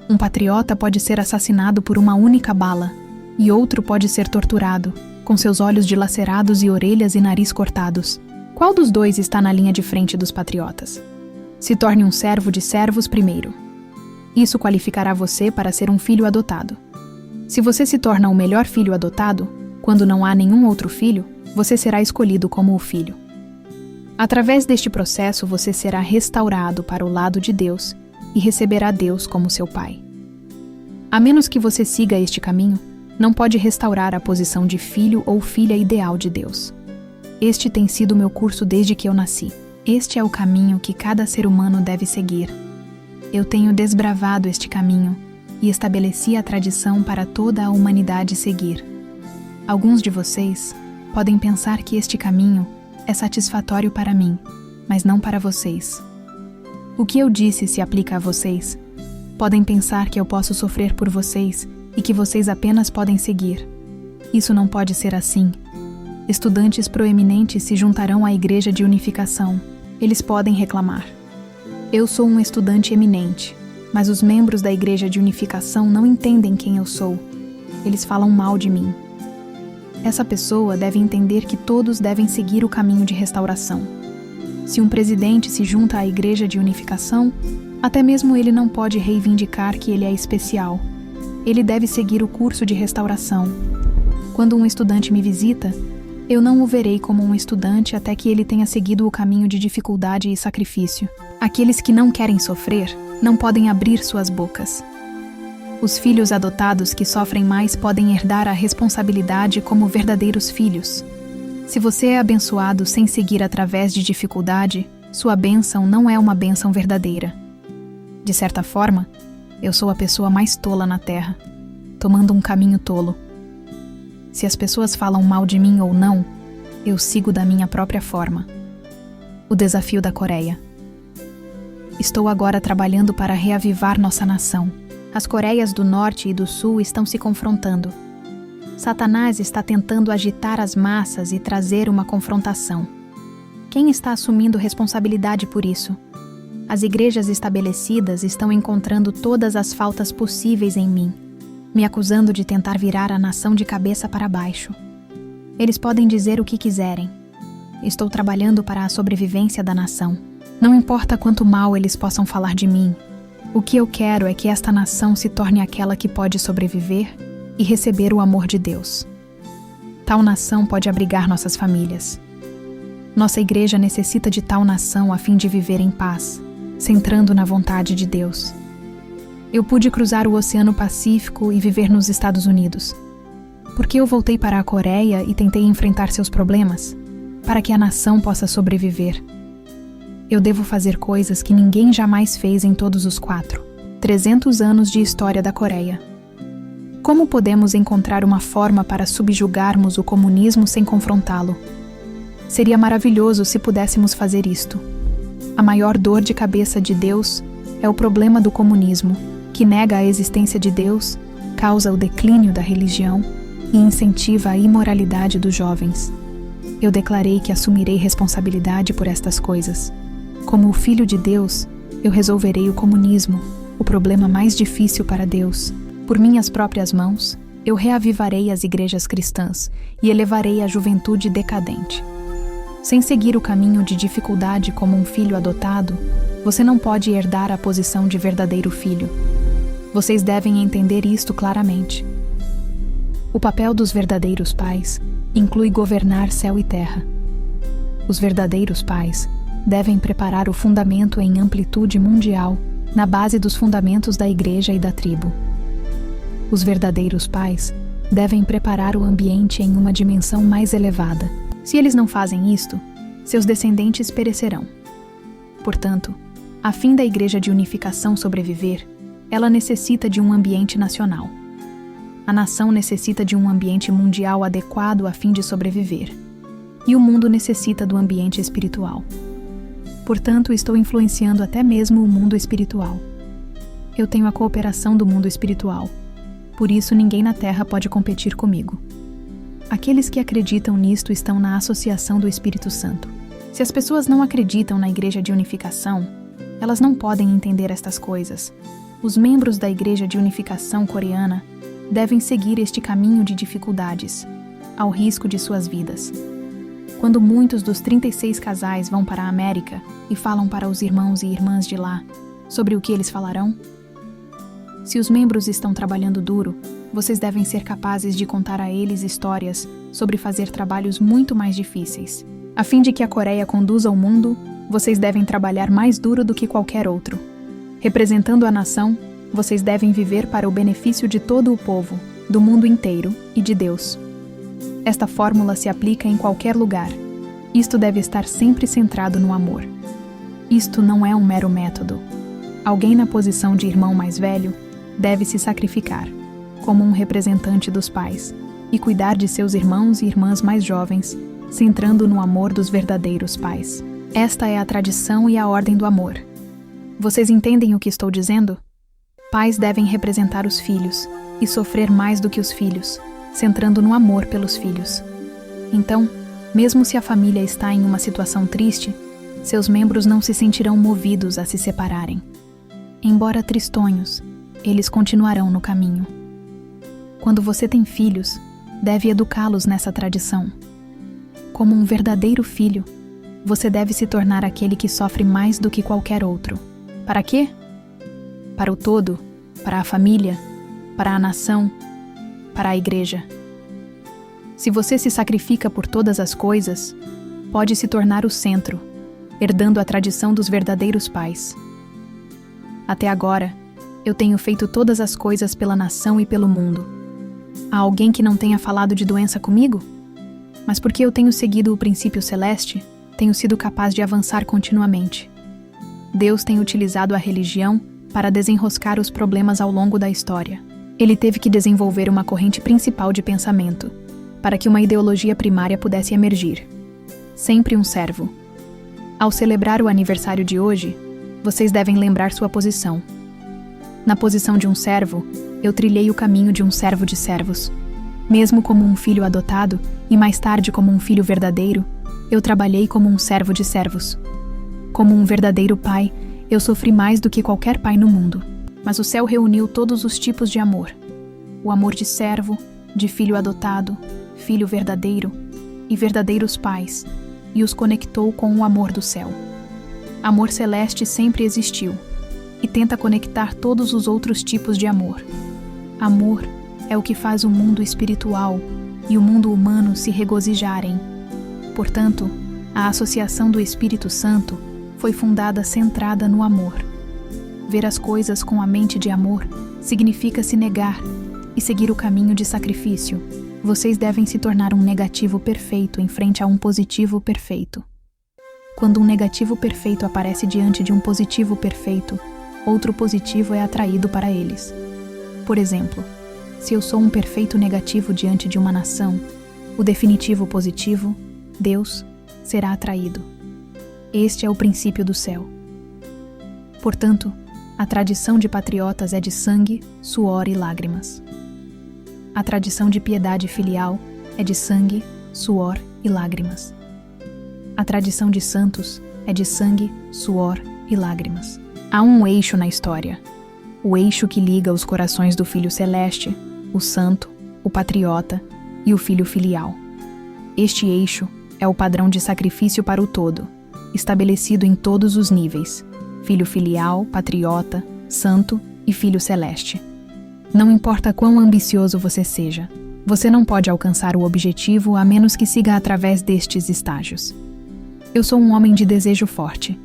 Um patriota pode ser assassinado por uma única bala, e outro pode ser torturado, com seus olhos dilacerados e orelhas e nariz cortados. Qual dos dois está na linha de frente dos patriotas? Se torne um servo de servos primeiro. Isso qualificará você para ser um filho adotado. Se você se torna o melhor filho adotado, quando não há nenhum outro filho, você será escolhido como o filho. Através deste processo, você será restaurado para o lado de Deus e receberá Deus como seu Pai. A menos que você siga este caminho, não pode restaurar a posição de filho ou filha ideal de Deus. Este tem sido meu curso desde que eu nasci. Este é o caminho que cada ser humano deve seguir. Eu tenho desbravado este caminho e estabeleci a tradição para toda a humanidade seguir. Alguns de vocês podem pensar que este caminho é satisfatório para mim, mas não para vocês. O que eu disse se aplica a vocês. Podem pensar que eu posso sofrer por vocês e que vocês apenas podem seguir. Isso não pode ser assim. Estudantes proeminentes se juntarão à Igreja de Unificação. Eles podem reclamar. Eu sou um estudante eminente, mas os membros da Igreja de Unificação não entendem quem eu sou. Eles falam mal de mim. Essa pessoa deve entender que todos devem seguir o caminho de restauração. Se um presidente se junta à Igreja de Unificação, até mesmo ele não pode reivindicar que ele é especial. Ele deve seguir o curso de restauração. Quando um estudante me visita, eu não o verei como um estudante até que ele tenha seguido o caminho de dificuldade e sacrifício. Aqueles que não querem sofrer não podem abrir suas bocas. Os filhos adotados que sofrem mais podem herdar a responsabilidade como verdadeiros filhos. Se você é abençoado sem seguir através de dificuldade, sua bênção não é uma bênção verdadeira. De certa forma, eu sou a pessoa mais tola na Terra, tomando um caminho tolo. Se as pessoas falam mal de mim ou não, eu sigo da minha própria forma. O desafio da Coreia. Estou agora trabalhando para reavivar nossa nação. As Coreias do Norte e do Sul estão se confrontando. Satanás está tentando agitar as massas e trazer uma confrontação. Quem está assumindo responsabilidade por isso? As igrejas estabelecidas estão encontrando todas as faltas possíveis em mim, me acusando de tentar virar a nação de cabeça para baixo. Eles podem dizer o que quiserem. Estou trabalhando para a sobrevivência da nação. Não importa quanto mal eles possam falar de mim. O que eu quero é que esta nação se torne aquela que pode sobreviver e receber o amor de Deus. Tal nação pode abrigar nossas famílias. Nossa igreja necessita de tal nação a fim de viver em paz, centrando na vontade de Deus. Eu pude cruzar o Oceano Pacífico e viver nos Estados Unidos. Por que eu voltei para a Coreia e tentei enfrentar seus problemas? Para que a nação possa sobreviver. Eu devo fazer coisas que ninguém jamais fez em todos os 300 anos de história da Coreia. Como podemos encontrar uma forma para subjugarmos o comunismo sem confrontá-lo? Seria maravilhoso se pudéssemos fazer isto. A maior dor de cabeça de Deus é o problema do comunismo, que nega a existência de Deus, causa o declínio da religião e incentiva a imoralidade dos jovens. Eu declarei que assumirei responsabilidade por estas coisas. Como o Filho de Deus, eu resolverei o comunismo, o problema mais difícil para Deus. Por minhas próprias mãos, eu reavivarei as igrejas cristãs e elevarei a juventude decadente. Sem seguir o caminho de dificuldade como um filho adotado, você não pode herdar a posição de verdadeiro filho. Vocês devem entender isto claramente. O papel dos verdadeiros pais inclui governar céu e terra. Os verdadeiros pais devem preparar o fundamento em amplitude mundial na base dos fundamentos da igreja e da tribo. Os verdadeiros pais devem preparar o ambiente em uma dimensão mais elevada. Se eles não fazem isto, seus descendentes perecerão. Portanto, a fim da Igreja de Unificação sobreviver, ela necessita de um ambiente nacional. A nação necessita de um ambiente mundial adequado a fim de sobreviver. E o mundo necessita do ambiente espiritual. Portanto, estou influenciando até mesmo o mundo espiritual. Eu tenho a cooperação do mundo espiritual. Por isso, ninguém na Terra pode competir comigo. Aqueles que acreditam nisto estão na associação do Espírito Santo. Se as pessoas não acreditam na Igreja de Unificação, elas não podem entender estas coisas. Os membros da Igreja de Unificação coreana devem seguir este caminho de dificuldades, ao risco de suas vidas. Quando muitos dos 36 casais vão para a América e falam para os irmãos e irmãs de lá, sobre o que eles falarão? Se os membros estão trabalhando duro, vocês devem ser capazes de contar a eles histórias sobre fazer trabalhos muito mais difíceis. A fim de que a Coreia conduza o mundo, vocês devem trabalhar mais duro do que qualquer outro. Representando a nação, Vocês devem viver para o benefício de todo o povo, do mundo inteiro e de Deus. Esta fórmula se aplica em qualquer lugar. Isto deve estar sempre centrado no amor. Isto não é um mero método. Alguém na posição de irmão mais velho deve se sacrificar, como um representante dos pais, e cuidar de seus irmãos e irmãs mais jovens, centrando no amor dos verdadeiros pais. Esta é a tradição e a ordem do amor. Vocês entendem o que estou dizendo? Pais devem representar os filhos e sofrer mais do que os filhos, centrando no amor pelos filhos. Então, mesmo se a família está em uma situação triste, seus membros não se sentirão movidos a se separarem. Embora tristonhos, eles continuarão no caminho. Quando você tem filhos, deve educá-los nessa tradição. Como um verdadeiro filho, você deve se tornar aquele que sofre mais do que qualquer outro. Para quê? Para o todo, para a família, para a nação, para a igreja. Se você se sacrifica por todas as coisas, pode se tornar o centro, herdando a tradição dos verdadeiros pais. Até agora, eu tenho feito todas as coisas pela nação e pelo mundo. Há alguém que não tenha falado de doença comigo? Mas porque eu tenho seguido o princípio celeste, tenho sido capaz de avançar continuamente. Deus tem utilizado a religião para desenroscar os problemas ao longo da história. Ele teve que desenvolver uma corrente principal de pensamento, para que uma ideologia primária pudesse emergir. Sempre um servo. Ao celebrar o aniversário de hoje, vocês devem lembrar sua posição. Na posição de um servo, eu trilhei o caminho de um servo de servos. Mesmo como um filho adotado, e mais tarde como um filho verdadeiro, eu trabalhei como um servo de servos. Como um verdadeiro pai, eu sofri mais do que qualquer pai no mundo. Mas o céu reuniu todos os tipos de amor. O amor de servo, de filho adotado, filho verdadeiro e verdadeiros pais, e os conectou com o amor do céu. Amor celeste sempre existiu, e tenta conectar todos os outros tipos de amor. Amor é o que faz o mundo espiritual e o mundo humano se regozijarem. Portanto, a Associação do Espírito Santo foi fundada centrada no amor. Ver as coisas com a mente de amor significa se negar e seguir o caminho de sacrifício. Vocês devem se tornar um negativo perfeito em frente a um positivo perfeito. Quando um negativo perfeito aparece diante de um positivo perfeito, outro positivo é atraído para eles. Por exemplo, se eu sou um perfeito negativo diante de uma nação, o definitivo positivo, Deus, será atraído. Este é o princípio do céu. Portanto, a tradição de patriotas é de sangue, suor e lágrimas. A tradição de piedade filial é de sangue, suor e lágrimas. A tradição de santos é de sangue, suor e lágrimas. Há um eixo na história. O eixo que liga os corações do Filho Celeste, o Santo, o Patriota e o Filho Filial. Este eixo é o padrão de sacrifício para o todo, estabelecido em todos os níveis: Filho Filial, Patriota, Santo e Filho Celeste. Não importa quão ambicioso você seja, você não pode alcançar o objetivo a menos que siga através destes estágios. Eu sou um homem de desejo forte.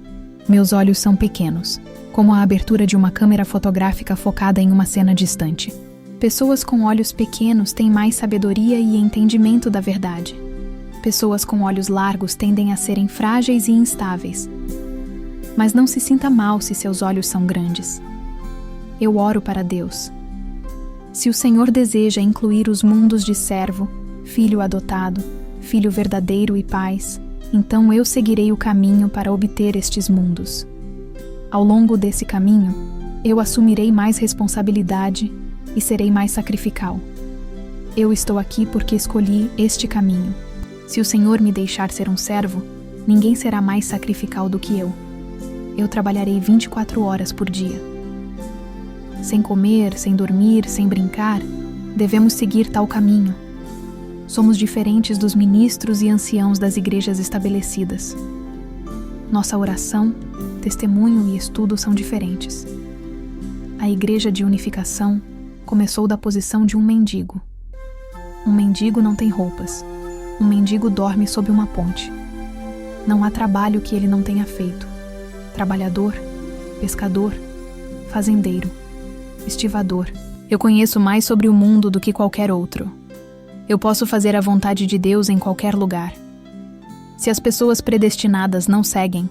Meus olhos são pequenos, como a abertura de uma câmera fotográfica focada em uma cena distante. Pessoas com olhos pequenos têm mais sabedoria e entendimento da verdade. Pessoas com olhos largos tendem a serem frágeis e instáveis. Mas não se sinta mal se seus olhos são grandes. Eu oro para Deus. Se o Senhor deseja incluir os mundos de servo, filho adotado, filho verdadeiro e pais, então eu seguirei o caminho para obter estes mundos. Ao longo desse caminho, eu assumirei mais responsabilidade e serei mais sacrificial. Eu estou aqui porque escolhi este caminho. Se o Senhor me deixar ser um servo, ninguém será mais sacrificial do que eu. Eu trabalharei 24 horas por dia. Sem comer, sem dormir, sem brincar, devemos seguir tal caminho. Somos diferentes dos ministros e anciãos das igrejas estabelecidas. Nossa oração, testemunho e estudo são diferentes. A Igreja de Unificação começou da posição de um mendigo. Um mendigo não tem roupas. Um mendigo dorme sob uma ponte. Não há trabalho que ele não tenha feito. Trabalhador, pescador, fazendeiro. estivador. Eu conheço mais sobre o mundo do que qualquer outro. Eu posso fazer a vontade de Deus em qualquer lugar. Se as pessoas predestinadas não seguem,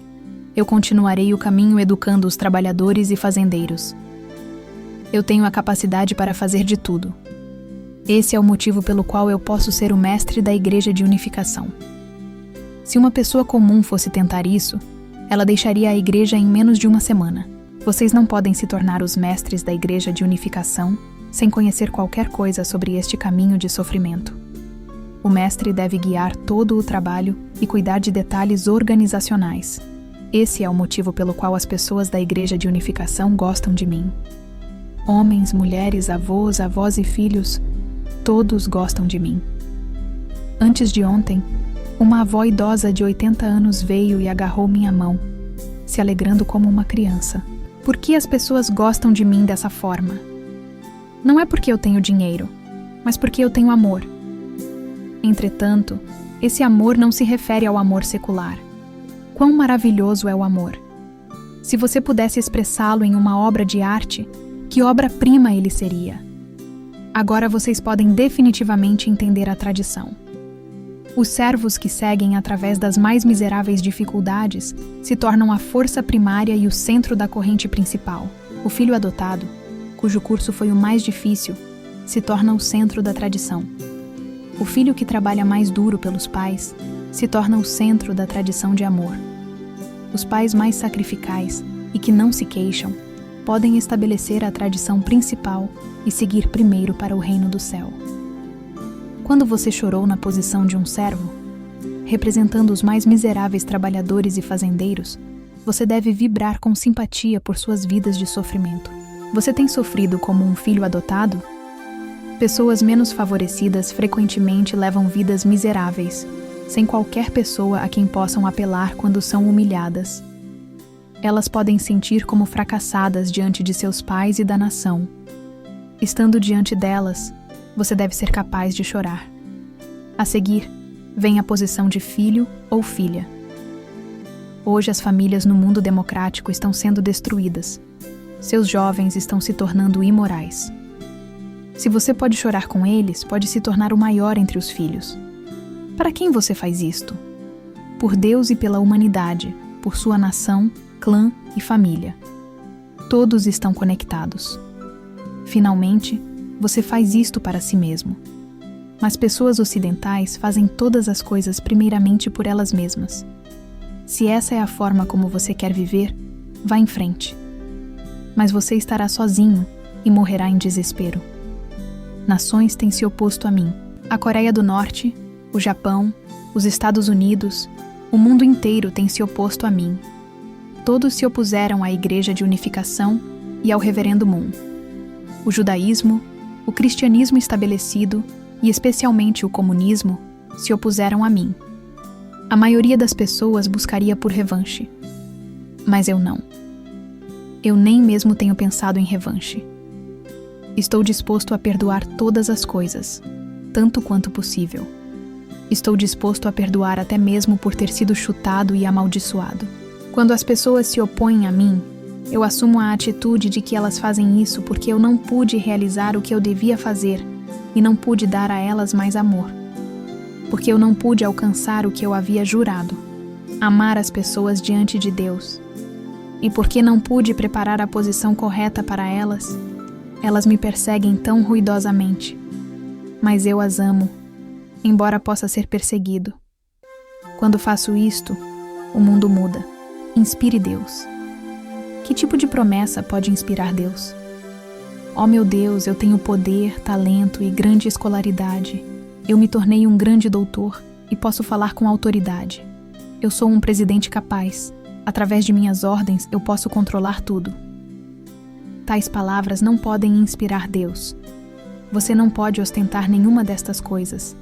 eu continuarei o caminho educando os trabalhadores e fazendeiros. Eu tenho a capacidade para fazer de tudo. Esse é o motivo pelo qual eu posso ser o mestre da Igreja de Unificação. Se uma pessoa comum fosse tentar isso, ela deixaria a igreja em menos de uma semana. Vocês não podem se tornar os mestres da Igreja de Unificação sem conhecer qualquer coisa sobre este caminho de sofrimento. O mestre deve guiar todo o trabalho e cuidar de detalhes organizacionais. Esse é o motivo pelo qual as pessoas da Igreja de Unificação gostam de mim. Homens, mulheres, avós e filhos, todos gostam de mim. Antes de ontem, uma avó idosa de 80 anos veio e agarrou minha mão, se alegrando como uma criança. Por que as pessoas gostam de mim dessa forma? Não é porque eu tenho dinheiro, mas porque eu tenho amor. Entretanto, esse amor não se refere ao amor secular. Quão maravilhoso é o amor! Se você pudesse expressá-lo em uma obra de arte, que obra-prima ele seria? Agora vocês podem definitivamente entender a tradição. Os servos que seguem através das mais miseráveis dificuldades se tornam a força primária e o centro da corrente principal. O filho adotado, cujo curso foi o mais difícil, se torna o centro da tradição. O filho que trabalha mais duro pelos pais se torna o centro da tradição de amor. Os pais mais sacrificais e que não se queixam podem estabelecer a tradição principal e seguir primeiro para o reino do céu. Quando você chorou na posição de um servo, representando os mais miseráveis trabalhadores e fazendeiros, você deve vibrar com simpatia por suas vidas de sofrimento. Você tem sofrido como um filho adotado? Pessoas menos favorecidas frequentemente levam vidas miseráveis, sem qualquer pessoa a quem possam apelar quando são humilhadas. Elas podem sentir como fracassadas diante de seus pais e da nação. Estando diante delas, você deve ser capaz de chorar. A seguir, vem a posição de filho ou filha. Hoje as famílias no mundo democrático estão sendo destruídas. Seus jovens estão se tornando imorais. Se você pode chorar com eles, pode se tornar o maior entre os filhos. Para quem você faz isto? Por Deus e pela humanidade, por sua nação, clã e família. Todos estão conectados. Finalmente, você faz isto para si mesmo. Mas pessoas ocidentais fazem todas as coisas primeiramente por elas mesmas. Se essa é a forma como você quer viver, vá em frente. Mas você estará sozinho e morrerá em desespero. Nações têm se oposto a mim. A Coreia do Norte, o Japão, os Estados Unidos, o mundo inteiro tem se oposto a mim. Todos se opuseram à Igreja de Unificação e ao Reverendo Moon. O judaísmo, o cristianismo estabelecido e especialmente o comunismo se opuseram a mim. A maioria das pessoas buscaria por revanche. Mas eu não. Eu nem mesmo tenho pensado em revanche. Estou disposto a perdoar todas as coisas, tanto quanto possível. Estou disposto a perdoar até mesmo por ter sido chutado e amaldiçoado. Quando as pessoas se opõem a mim, eu assumo a atitude de que elas fazem isso porque eu não pude realizar o que eu devia fazer e não pude dar a elas mais amor. Porque eu não pude alcançar o que eu havia jurado, amar as pessoas diante de Deus. E porque não pude preparar a posição correta para elas, elas me perseguem tão ruidosamente. Mas eu as amo, embora possa ser perseguido. Quando faço isto, o mundo muda. Inspire Deus. Que tipo de promessa pode inspirar Deus? Oh meu Deus, eu tenho poder, talento e grande escolaridade. Eu me tornei um grande doutor e posso falar com autoridade. Eu sou um presidente capaz. Através de minhas ordens, eu posso controlar tudo. Tais palavras não podem inspirar Deus. Você não pode ostentar nenhuma destas coisas.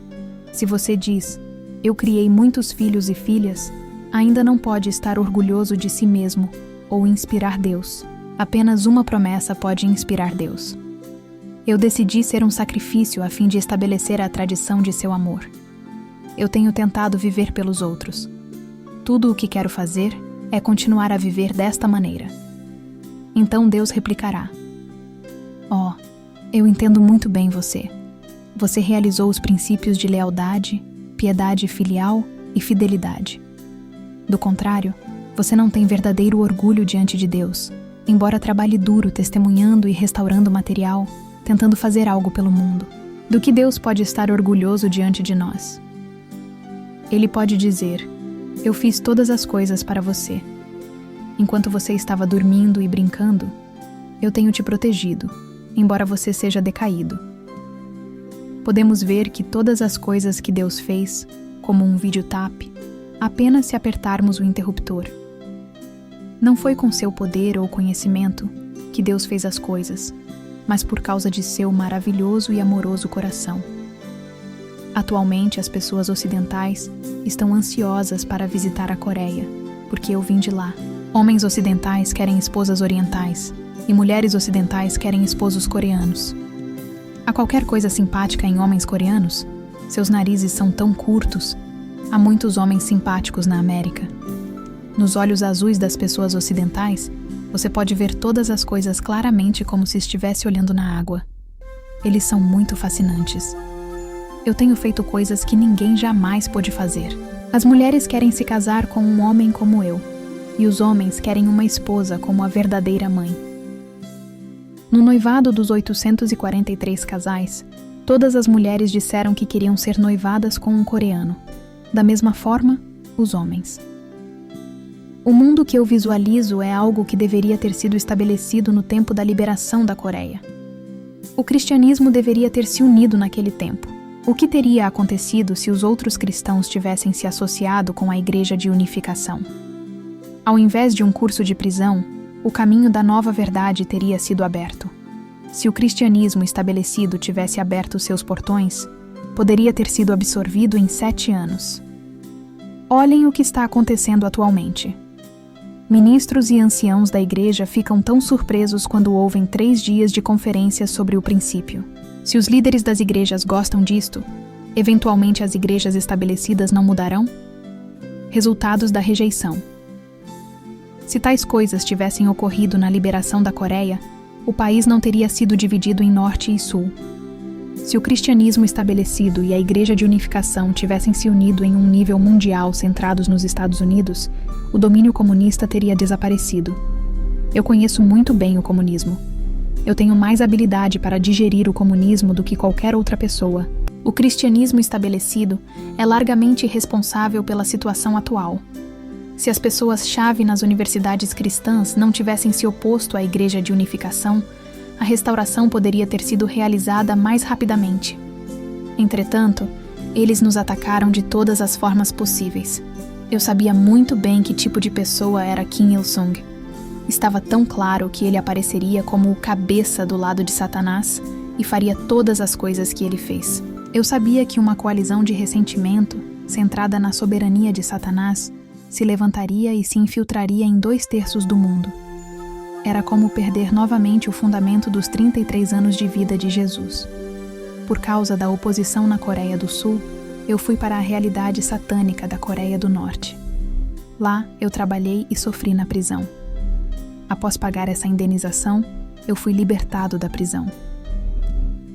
Se você diz, eu criei muitos filhos e filhas, ainda não pode estar orgulhoso de si mesmo ou inspirar Deus. Apenas uma promessa pode inspirar Deus. Eu decidi ser um sacrifício a fim de estabelecer a tradição de seu amor. Eu tenho tentado viver pelos outros. Tudo o que quero fazer é continuar a viver desta maneira. Então Deus replicará: Eu entendo muito bem você. Você realizou os princípios de lealdade, piedade filial e fidelidade. Do contrário, você não tem verdadeiro orgulho diante de Deus, embora trabalhe duro testemunhando e restaurando o material, tentando fazer algo pelo mundo. Do que Deus pode estar orgulhoso diante de nós? Ele pode dizer: eu fiz todas as coisas para você. Enquanto você estava dormindo e brincando, eu tenho te protegido, embora você seja decaído. Podemos ver que todas as coisas que Deus fez, como um videotap, apenas se apertarmos o interruptor. Não foi com seu poder ou conhecimento que Deus fez as coisas, mas por causa de seu maravilhoso e amoroso coração. Atualmente, as pessoas ocidentais estão ansiosas para visitar a Coreia, porque eu vim de lá. Homens ocidentais querem esposas orientais, e mulheres ocidentais querem esposos coreanos. Há qualquer coisa simpática em homens coreanos? Seus narizes são tão curtos. Há muitos homens simpáticos na América. Nos olhos azuis das pessoas ocidentais, você pode ver todas as coisas claramente como se estivesse olhando na água. Eles são muito fascinantes. Eu tenho feito coisas que ninguém jamais pôde fazer. As mulheres querem se casar com um homem como eu, e os homens querem uma esposa como a verdadeira mãe. No noivado dos 843 casais, todas as mulheres disseram que queriam ser noivadas com um coreano. Da mesma forma, os homens. O mundo que eu visualizo é algo que deveria ter sido estabelecido no tempo da liberação da Coreia. O cristianismo deveria ter se unido naquele tempo. O que teria acontecido se os outros cristãos tivessem se associado com a Igreja de Unificação? Ao invés de um curso de prisão, o caminho da nova verdade teria sido aberto. Se o cristianismo estabelecido tivesse aberto seus portões, poderia ter sido absorvido em 7 anos. Olhem o que está acontecendo atualmente. Ministros e anciãos da igreja ficam tão surpresos quando ouvem 3 dias de conferências sobre o princípio. Se os líderes das igrejas gostam disto, eventualmente as igrejas estabelecidas não mudarão? Resultados da rejeição. Se tais coisas tivessem ocorrido na liberação da Coreia, o país não teria sido dividido em norte e sul. Se o cristianismo estabelecido e a Igreja de Unificação tivessem se unido em um nível mundial centrados nos Estados Unidos, o domínio comunista teria desaparecido. Eu conheço muito bem o comunismo. Eu tenho mais habilidade para digerir o comunismo do que qualquer outra pessoa. O cristianismo estabelecido é largamente responsável pela situação atual. Se as pessoas-chave nas universidades cristãs não tivessem se oposto à Igreja de Unificação, a restauração poderia ter sido realizada mais rapidamente. Entretanto, eles nos atacaram de todas as formas possíveis. Eu sabia muito bem que tipo de pessoa era Kim Il-sung. Estava tão claro que ele apareceria como o cabeça do lado de Satanás e faria todas as coisas que ele fez. Eu sabia que uma coalizão de ressentimento, centrada na soberania de Satanás, se levantaria e se infiltraria em 2/3 do mundo. Era como perder novamente o fundamento dos 33 anos de vida de Jesus. Por causa da oposição na Coreia do Sul, eu fui para a realidade satânica da Coreia do Norte. Lá, eu trabalhei e sofri na prisão. Após pagar essa indenização, eu fui libertado da prisão.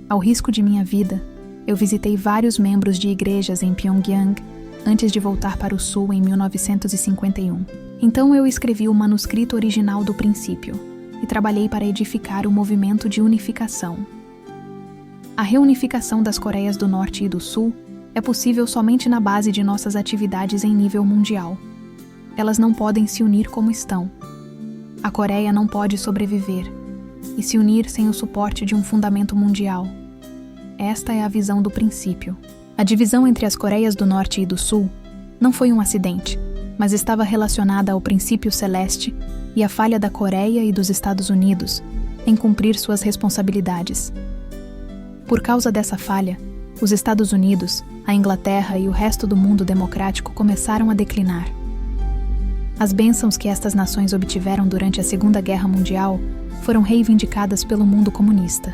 Ao risco de minha vida, eu visitei vários membros de igrejas em Pyongyang antes de voltar para o Sul em 1951. Então eu escrevi o manuscrito original do princípio e trabalhei para edificar o movimento de unificação. A reunificação das Coreias do Norte e do Sul é possível somente na base de nossas atividades em nível mundial. Elas não podem se unir como estão. A Coreia não pode sobreviver e se unir sem o suporte de um fundamento mundial. Esta é a visão do princípio. A divisão entre as Coreias do Norte e do Sul não foi um acidente, mas estava relacionada ao princípio celeste e à falha da Coreia e dos Estados Unidos em cumprir suas responsabilidades. Por causa dessa falha, os Estados Unidos, a Inglaterra e o resto do mundo democrático começaram a declinar. As bênçãos que estas nações obtiveram durante a Segunda Guerra Mundial foram reivindicadas pelo mundo comunista.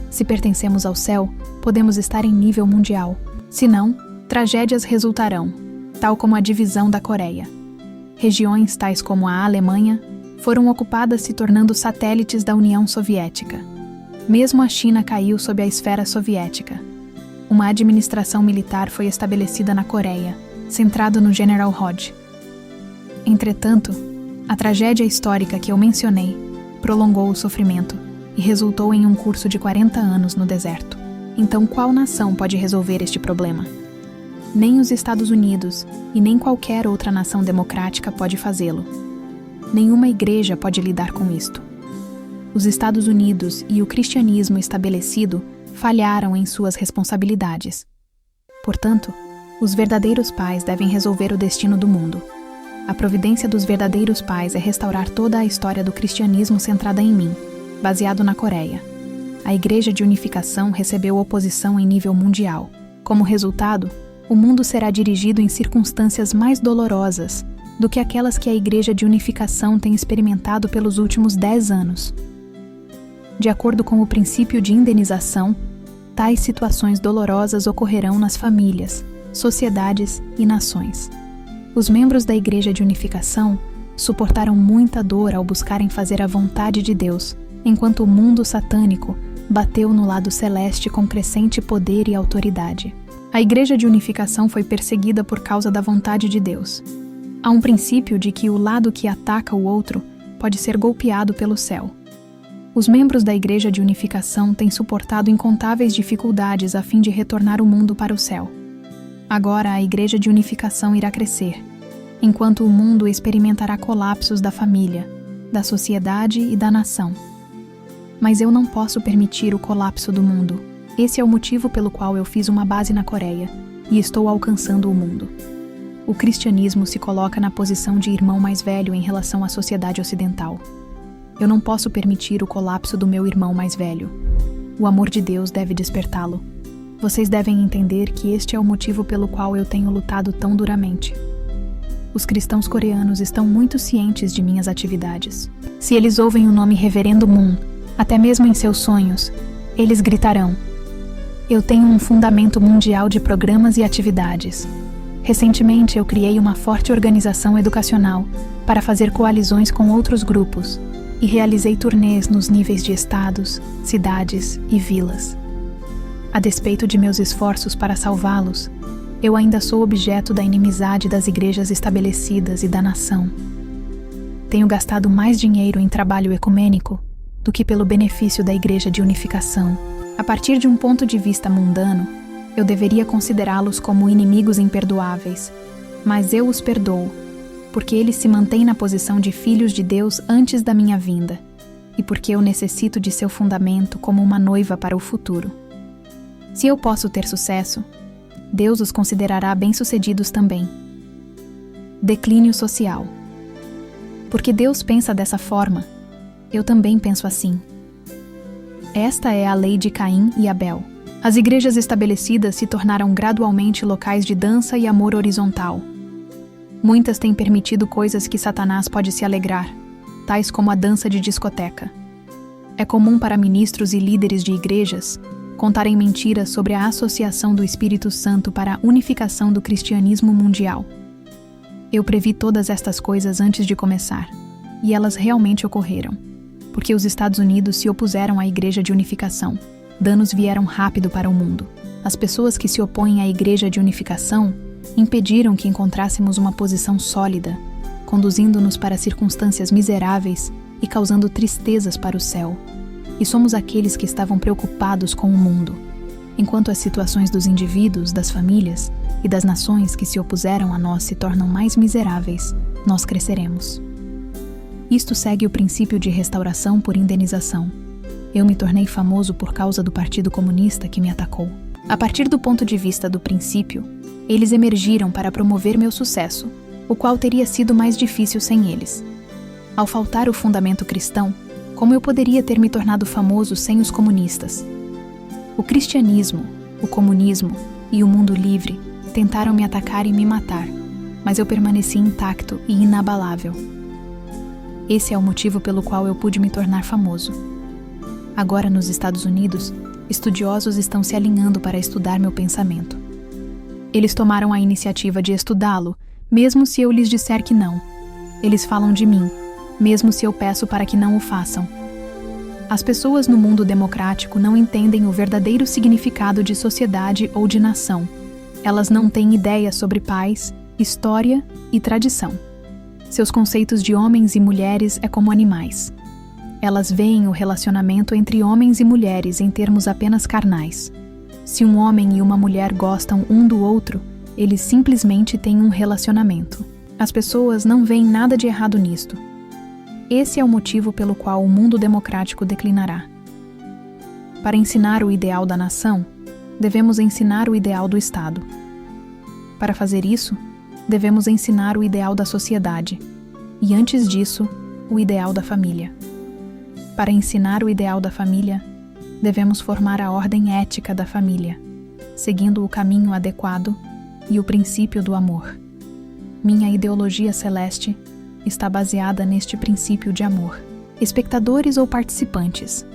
Se pertencemos ao céu, podemos estar em nível mundial. Se não, tragédias resultarão, tal como a divisão da Coreia. Regiões tais como a Alemanha foram ocupadas se tornando satélites da União Soviética. Mesmo a China caiu sob a esfera soviética. Uma administração militar foi estabelecida na Coreia, centrado no General Hodge. Entretanto, a tragédia histórica que eu mencionei prolongou o sofrimento e resultou em um curso de 40 anos no deserto. Então, qual nação pode resolver este problema? Nem os Estados Unidos e nem qualquer outra nação democrática pode fazê-lo. Nenhuma igreja pode lidar com isto. Os Estados Unidos e o cristianismo estabelecido falharam em suas responsabilidades. Portanto, os verdadeiros pais devem resolver o destino do mundo. A providência dos verdadeiros pais é restaurar toda a história do cristianismo centrada em mim, baseado na Coreia. A Igreja de Unificação recebeu oposição em nível mundial. Como resultado, o mundo será dirigido em circunstâncias mais dolorosas do que aquelas que a Igreja de Unificação tem experimentado pelos últimos 10 anos. De acordo com o princípio de indenização, tais situações dolorosas ocorrerão nas famílias, sociedades e nações. Os membros da Igreja de Unificação suportaram muita dor ao buscarem fazer a vontade de Deus, enquanto o mundo satânico bateu no lado celeste com crescente poder e autoridade. A Igreja de Unificação foi perseguida por causa da vontade de Deus. Há um princípio de que o lado que ataca o outro pode ser golpeado pelo céu. Os membros da Igreja de Unificação têm suportado incontáveis dificuldades a fim de retornar o mundo para o céu. Agora a Igreja de Unificação irá crescer, enquanto o mundo experimentará colapsos da família, da sociedade e da nação. Mas eu não posso permitir o colapso do mundo. Esse é o motivo pelo qual eu fiz uma base na Coreia e estou alcançando o mundo. O cristianismo se coloca na posição de irmão mais velho em relação à sociedade ocidental. Eu não posso permitir o colapso do meu irmão mais velho. O amor de Deus deve despertá-lo. Vocês devem entender que este é o motivo pelo qual eu tenho lutado tão duramente. Os cristãos coreanos estão muito cientes de minhas atividades. Se eles ouvem o nome Reverendo Moon, até mesmo em seus sonhos, eles gritarão: eu tenho um fundamento mundial de programas e atividades. Recentemente eu criei uma forte organização educacional para fazer coalizões com outros grupos e realizei turnês nos níveis de estados, cidades e vilas. A despeito de meus esforços para salvá-los, eu ainda sou objeto da inimizade das igrejas estabelecidas e da nação. Tenho gastado mais dinheiro em trabalho ecumênico do que pelo benefício da Igreja de Unificação. A partir de um ponto de vista mundano, eu deveria considerá-los como inimigos imperdoáveis, mas eu os perdoo, porque eles se mantêm na posição de filhos de Deus antes da minha vinda, e porque eu necessito de seu fundamento como uma noiva para o futuro. Se eu posso ter sucesso, Deus os considerará bem-sucedidos também. Declínio social. Porque Deus pensa dessa forma, eu também penso assim. Esta é a lei de Caim e Abel. As igrejas estabelecidas se tornaram gradualmente locais de dança e amor horizontal. Muitas têm permitido coisas que Satanás pode se alegrar, tais como a dança de discoteca. É comum para ministros e líderes de igrejas contarem mentiras sobre a associação do Espírito Santo para a unificação do cristianismo mundial. Eu previ todas estas coisas antes de começar, e elas realmente ocorreram, porque os Estados Unidos se opuseram à Igreja de Unificação. Danos vieram rápido para o mundo. As pessoas que se opõem à Igreja de Unificação impediram que encontrássemos uma posição sólida, conduzindo-nos para circunstâncias miseráveis e causando tristezas para o céu. E somos aqueles que estavam preocupados com o mundo, enquanto as situações dos indivíduos, das famílias e das nações que se opuseram a nós se tornam mais miseráveis, nós cresceremos. Isto segue o princípio de restauração por indenização. Eu me tornei famoso por causa do Partido Comunista que me atacou. A partir do ponto de vista do princípio, eles emergiram para promover meu sucesso, o qual teria sido mais difícil sem eles. Ao faltar o fundamento cristão, como eu poderia ter me tornado famoso sem os comunistas? O cristianismo, o comunismo e o mundo livre tentaram me atacar e me matar, mas eu permaneci intacto e inabalável. Esse é o motivo pelo qual eu pude me tornar famoso. Agora, nos Estados Unidos, estudiosos estão se alinhando para estudar meu pensamento. Eles tomaram a iniciativa de estudá-lo, mesmo se eu lhes disser que não. Eles falam de mim, mesmo se eu peço para que não o façam. As pessoas no mundo democrático não entendem o verdadeiro significado de sociedade ou de nação. Elas não têm ideia sobre paz, história e tradição. Seus conceitos de homens e mulheres é como animais. Elas veem o relacionamento entre homens e mulheres em termos apenas carnais. Se um homem e uma mulher gostam um do outro, eles simplesmente têm um relacionamento. As pessoas não veem nada de errado nisto. Esse é o motivo pelo qual o mundo democrático declinará. Para ensinar o ideal da nação, devemos ensinar o ideal do Estado. Para fazer isso, devemos ensinar o ideal da sociedade, e antes disso, o ideal da família. Para ensinar o ideal da família, devemos formar a ordem ética da família, seguindo o caminho adequado e o princípio do amor. Minha ideologia celeste está baseada neste princípio de amor. Espectadores ou participantes?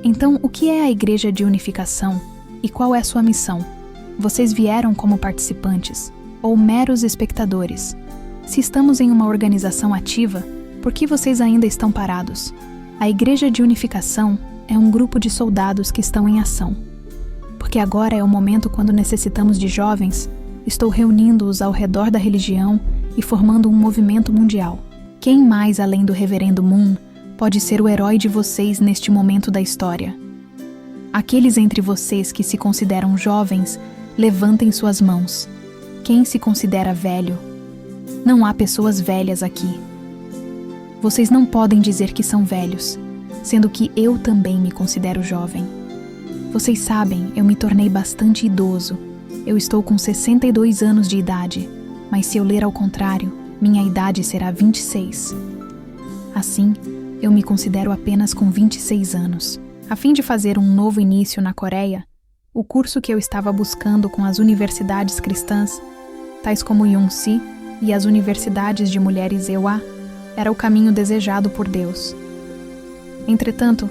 Então, o que é a Igreja de Unificação e qual é sua missão? Vocês vieram como participantes ou meros espectadores? Se estamos em uma organização ativa, por que vocês ainda estão parados? A Igreja de Unificação é um grupo de soldados que estão em ação. Porque agora é o momento quando necessitamos de jovens, estou reunindo-os ao redor da religião e formando um movimento mundial. Quem mais além do Reverendo Moon pode ser o herói de vocês neste momento da história? Aqueles entre vocês que se consideram jovens, levantem suas mãos. Quem se considera velho? Não há pessoas velhas aqui. Vocês não podem dizer que são velhos, sendo que eu também me considero jovem. Vocês sabem, eu me tornei bastante idoso. Eu estou com 62 anos de idade, mas se eu ler ao contrário, minha idade será 26. Assim, eu me considero apenas com 26 anos. A fim de fazer um novo início na Coreia, o curso que eu estava buscando com as universidades cristãs, tais como Yonsei e as universidades de mulheres Ewha, era o caminho desejado por Deus. Entretanto,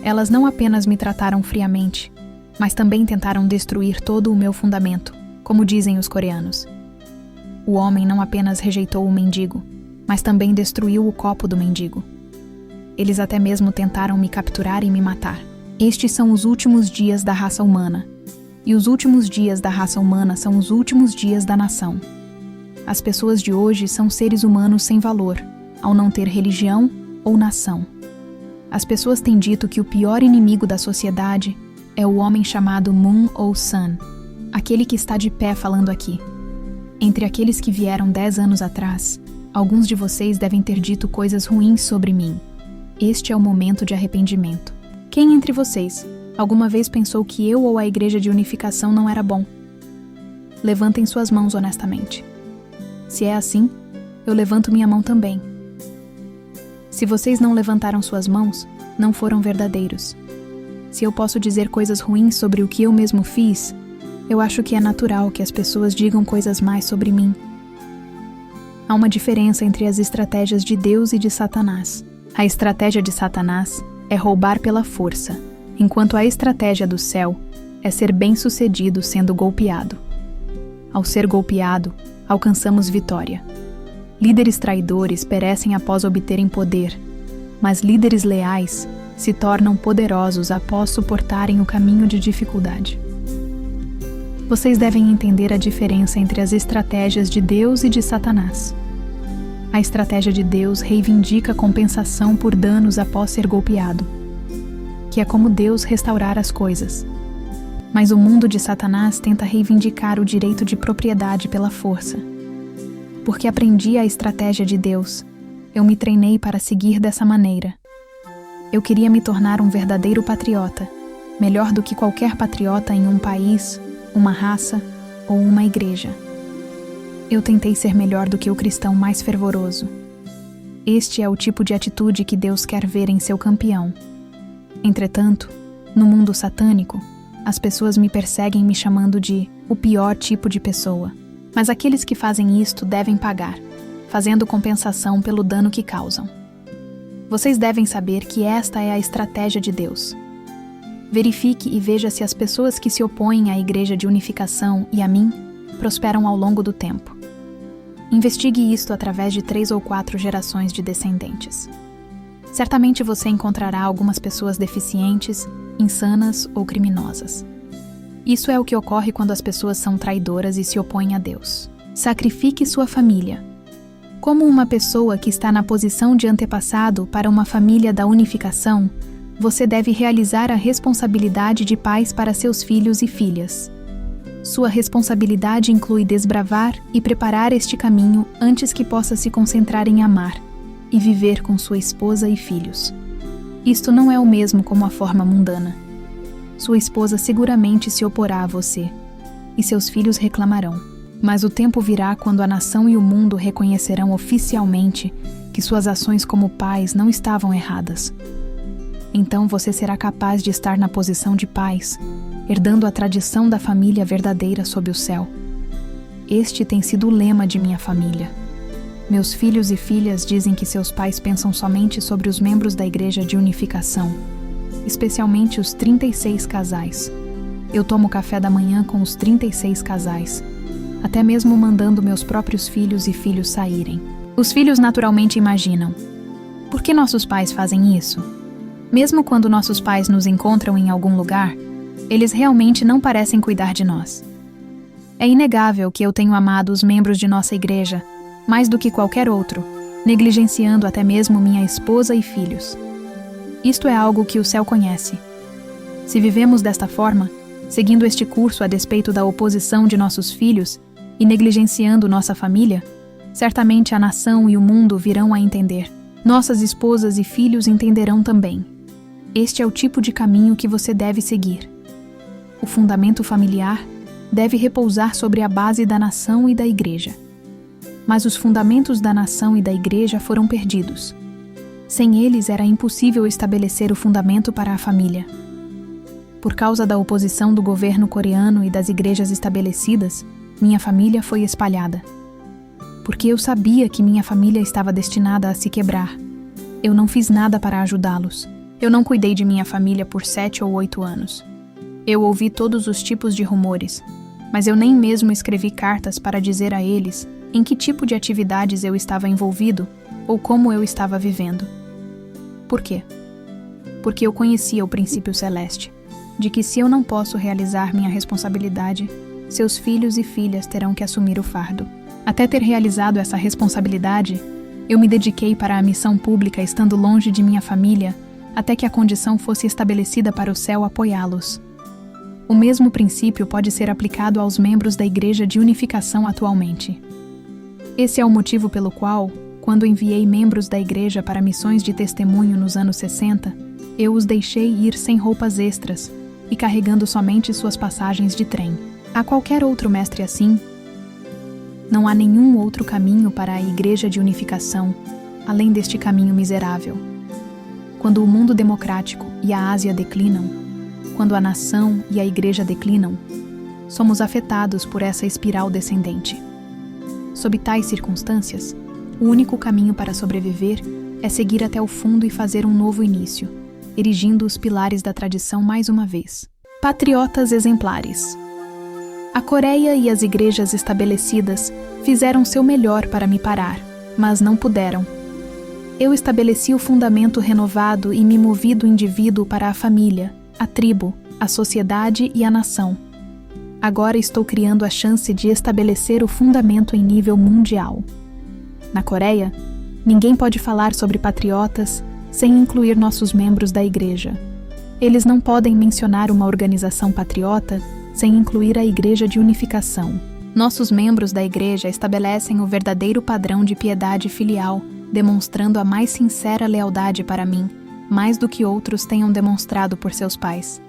elas não apenas me trataram friamente, mas também tentaram destruir todo o meu fundamento, como dizem os coreanos. O homem não apenas rejeitou o mendigo, mas também destruiu o copo do mendigo. Eles até mesmo tentaram me capturar e me matar. Estes são os últimos dias da raça humana, e os últimos dias da raça humana são os últimos dias da nação. As pessoas de hoje são seres humanos sem valor, ao não ter religião ou nação. As pessoas têm dito que o pior inimigo da sociedade é o homem chamado Moon ou Sun, aquele que está de pé falando aqui. Entre aqueles que vieram 10 anos atrás, alguns de vocês devem ter dito coisas ruins sobre mim. Este é o momento de arrependimento. Quem entre vocês alguma vez pensou que eu ou a Igreja de Unificação não era bom? Levantem suas mãos honestamente. Se é assim, eu levanto minha mão também. Se vocês não levantaram suas mãos, não foram verdadeiros. Se eu posso dizer coisas ruins sobre o que eu mesmo fiz, eu acho que é natural que as pessoas digam coisas mais sobre mim. Há uma diferença entre as estratégias de Deus e de Satanás. A estratégia de Satanás é roubar pela força, enquanto a estratégia do céu é ser bem-sucedido sendo golpeado. Ao ser golpeado, alcançamos vitória. Líderes traidores perecem após obterem poder, mas líderes leais se tornam poderosos após suportarem o caminho de dificuldade. Vocês devem entender a diferença entre as estratégias de Deus e de Satanás. A estratégia de Deus reivindica compensação por danos após ser golpeado, que é como Deus restaurar as coisas. Mas o mundo de Satanás tenta reivindicar o direito de propriedade pela força. Porque aprendi a estratégia de Deus, eu me treinei para seguir dessa maneira. Eu queria me tornar um verdadeiro patriota, melhor do que qualquer patriota em um país, uma raça ou uma igreja. Eu tentei ser melhor do que o cristão mais fervoroso. Este é o tipo de atitude que Deus quer ver em seu campeão. Entretanto, no mundo satânico, as pessoas me perseguem me chamando de o pior tipo de pessoa. Mas aqueles que fazem isto devem pagar, fazendo compensação pelo dano que causam. Vocês devem saber que esta é a estratégia de Deus. Verifique e veja se as pessoas que se opõem à Igreja de Unificação e a mim prosperam ao longo do tempo. Investigue isto através de 3 ou 4 gerações de descendentes. Certamente você encontrará algumas pessoas deficientes, insanas ou criminosas. Isso é o que ocorre quando as pessoas são traidoras e se opõem a Deus. Sacrifique sua família. Como uma pessoa que está na posição de antepassado para uma família da unificação, você deve realizar a responsabilidade de pais para seus filhos e filhas. Sua responsabilidade inclui desbravar e preparar este caminho antes que possa se concentrar em amar e viver com sua esposa e filhos. Isto não é o mesmo como a forma mundana. Sua esposa seguramente se oporá a você, e seus filhos reclamarão. Mas o tempo virá quando a nação e o mundo reconhecerão oficialmente que suas ações como pais não estavam erradas. Então você será capaz de estar na posição de pais, herdando a tradição da família verdadeira sob o céu. Este tem sido o lema de minha família. Meus filhos e filhas dizem que seus pais pensam somente sobre os membros da Igreja de Unificação, especialmente os 36 casais. Eu tomo café da manhã com os 36 casais, até mesmo mandando meus próprios filhos e filhos saírem. Os filhos naturalmente imaginam: por que nossos pais fazem isso? Mesmo quando nossos pais nos encontram em algum lugar, eles realmente não parecem cuidar de nós. É inegável que eu tenho amado os membros de nossa igreja mais do que qualquer outro, negligenciando até mesmo minha esposa e filhos. Isto é algo que o céu conhece. Se vivemos desta forma, seguindo este curso a despeito da oposição de nossos filhos e negligenciando nossa família, certamente a nação e o mundo virão a entender. Nossas esposas e filhos entenderão também. Este é o tipo de caminho que você deve seguir. O fundamento familiar deve repousar sobre a base da nação e da igreja. Mas os fundamentos da nação e da igreja foram perdidos. Sem eles era impossível estabelecer o fundamento para a família. Por causa da oposição do governo coreano e das igrejas estabelecidas, minha família foi espalhada. Porque eu sabia que minha família estava destinada a se quebrar. Eu não fiz nada para ajudá-los. Eu não cuidei de minha família por 7 ou 8 anos. Eu ouvi todos os tipos de rumores, mas eu nem mesmo escrevi cartas para dizer a eles em que tipo de atividades eu estava envolvido ou como eu estava vivendo. Por quê? Porque eu conhecia o princípio celeste, de que se eu não posso realizar minha responsabilidade, seus filhos e filhas terão que assumir o fardo. Até ter realizado essa responsabilidade, eu me dediquei para a missão pública estando longe de minha família, até que a condição fosse estabelecida para o céu apoiá-los. O mesmo princípio pode ser aplicado aos membros da Igreja de Unificação atualmente. Esse é o motivo pelo qual, quando enviei membros da igreja para missões de testemunho nos anos 60, eu os deixei ir sem roupas extras e carregando somente suas passagens de trem. Há qualquer outro mestre assim? Não há nenhum outro caminho para a Igreja de Unificação, além deste caminho miserável. Quando o mundo democrático e a Ásia declinam, quando a nação e a igreja declinam, somos afetados por essa espiral descendente. Sob tais circunstâncias, o único caminho para sobreviver é seguir até o fundo e fazer um novo início, erigindo os pilares da tradição mais uma vez. Patriotas exemplares. A Coreia e as igrejas estabelecidas fizeram seu melhor para me parar, mas não puderam. Eu estabeleci o fundamento renovado e me movi do indivíduo para a família, a tribo, a sociedade e a nação. Agora estou criando a chance de estabelecer o fundamento em nível mundial. Na Coreia, ninguém pode falar sobre patriotas sem incluir nossos membros da igreja. Eles não podem mencionar uma organização patriota sem incluir a Igreja de Unificação. Nossos membros da igreja estabelecem o verdadeiro padrão de piedade filial, demonstrando a mais sincera lealdade para mim, mais do que outros tenham demonstrado por seus pais.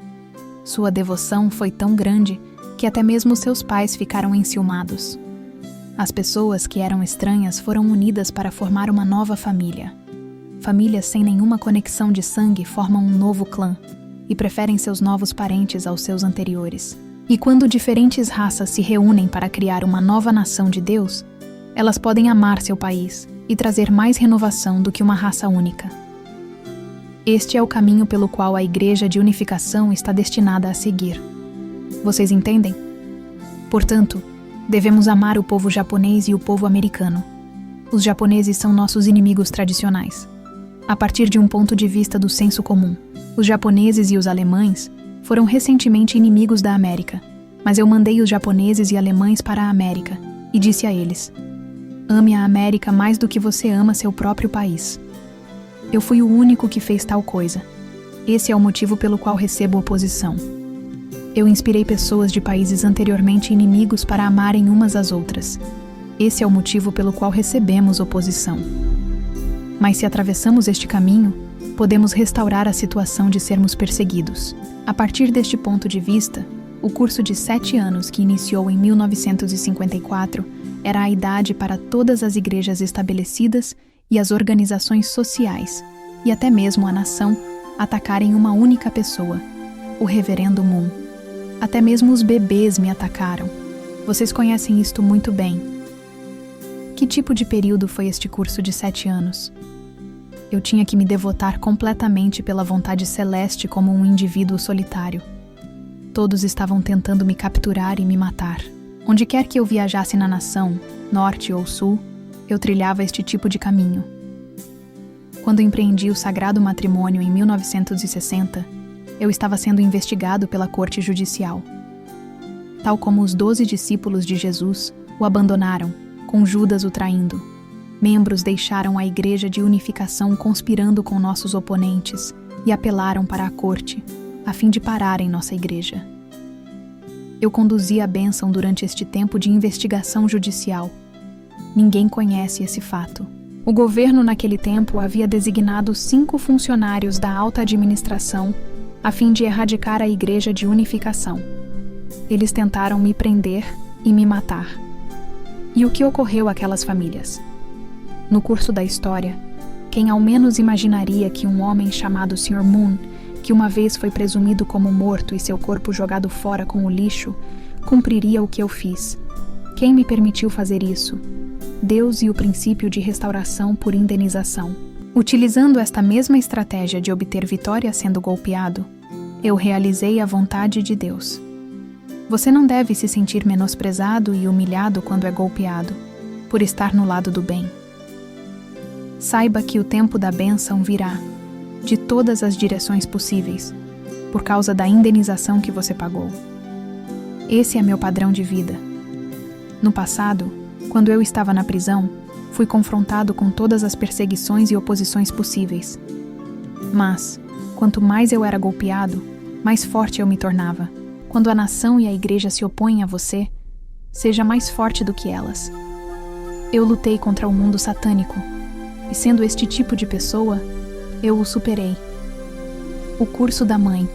Sua devoção foi tão grande que até mesmo seus pais ficaram enciumados. As pessoas que eram estranhas foram unidas para formar uma nova família. Famílias sem nenhuma conexão de sangue formam um novo clã e preferem seus novos parentes aos seus anteriores. E quando diferentes raças se reúnem para criar uma nova nação de Deus, elas podem amar seu país e trazer mais renovação do que uma raça única. Este é o caminho pelo qual a Igreja de Unificação está destinada a seguir. Vocês entendem? Portanto, devemos amar o povo japonês e o povo americano. Os japoneses são nossos inimigos tradicionais. A partir de um ponto de vista do senso comum, os japoneses e os alemães foram recentemente inimigos da América, mas eu mandei os japoneses e alemães para a América e disse a eles: ame a América mais do que você ama seu próprio país. Eu fui o único que fez tal coisa. Esse é o motivo pelo qual recebo oposição. Eu inspirei pessoas de países anteriormente inimigos para amarem umas às outras. Esse é o motivo pelo qual recebemos oposição. Mas se atravessamos este caminho, podemos restaurar a situação de sermos perseguidos. A partir deste ponto de vista, o curso de 7 anos que iniciou em 1954 era a idade para todas as igrejas estabelecidas e as organizações sociais, e até mesmo a nação, atacarem uma única pessoa, o Reverendo Moon. Até mesmo os bebês me atacaram. Vocês conhecem isto muito bem. Que tipo de período foi este curso de 7 anos? Eu tinha que me devotar completamente pela vontade celeste como um indivíduo solitário. Todos estavam tentando me capturar e me matar. Onde quer que eu viajasse na nação, norte ou sul, eu trilhava este tipo de caminho. Quando empreendi o sagrado matrimônio em 1960, eu estava sendo investigado pela corte judicial. Tal como os 12 discípulos de Jesus o abandonaram, com Judas o traindo, membros deixaram a Igreja de Unificação conspirando com nossos oponentes e apelaram para a corte, a fim de pararem nossa igreja. Eu conduzi a bênção durante este tempo de investigação judicial. Ninguém conhece esse fato. O governo naquele tempo havia designado 5 funcionários da alta administração a fim de erradicar a Igreja de Unificação. Eles tentaram me prender e me matar. E o que ocorreu àquelas famílias? No curso da história, quem ao menos imaginaria que um homem chamado Sr. Moon, que uma vez foi presumido como morto e seu corpo jogado fora com o lixo, cumpriria o que eu fiz? Quem me permitiu fazer isso? Deus e o princípio de restauração por indenização. Utilizando esta mesma estratégia de obter vitória sendo golpeado, eu realizei a vontade de Deus. Você não deve se sentir menosprezado e humilhado quando é golpeado, por estar no lado do bem. Saiba que o tempo da bênção virá, de todas as direções possíveis, por causa da indenização que você pagou. Esse é meu padrão de vida. No passado, quando eu estava na prisão, fui confrontado com todas as perseguições e oposições possíveis. Mas, quanto mais eu era golpeado, mais forte eu me tornava. Quando a nação e a igreja se opõem a você, seja mais forte do que elas. Eu lutei contra o mundo satânico, e sendo este tipo de pessoa, eu o superei. O curso da mãe.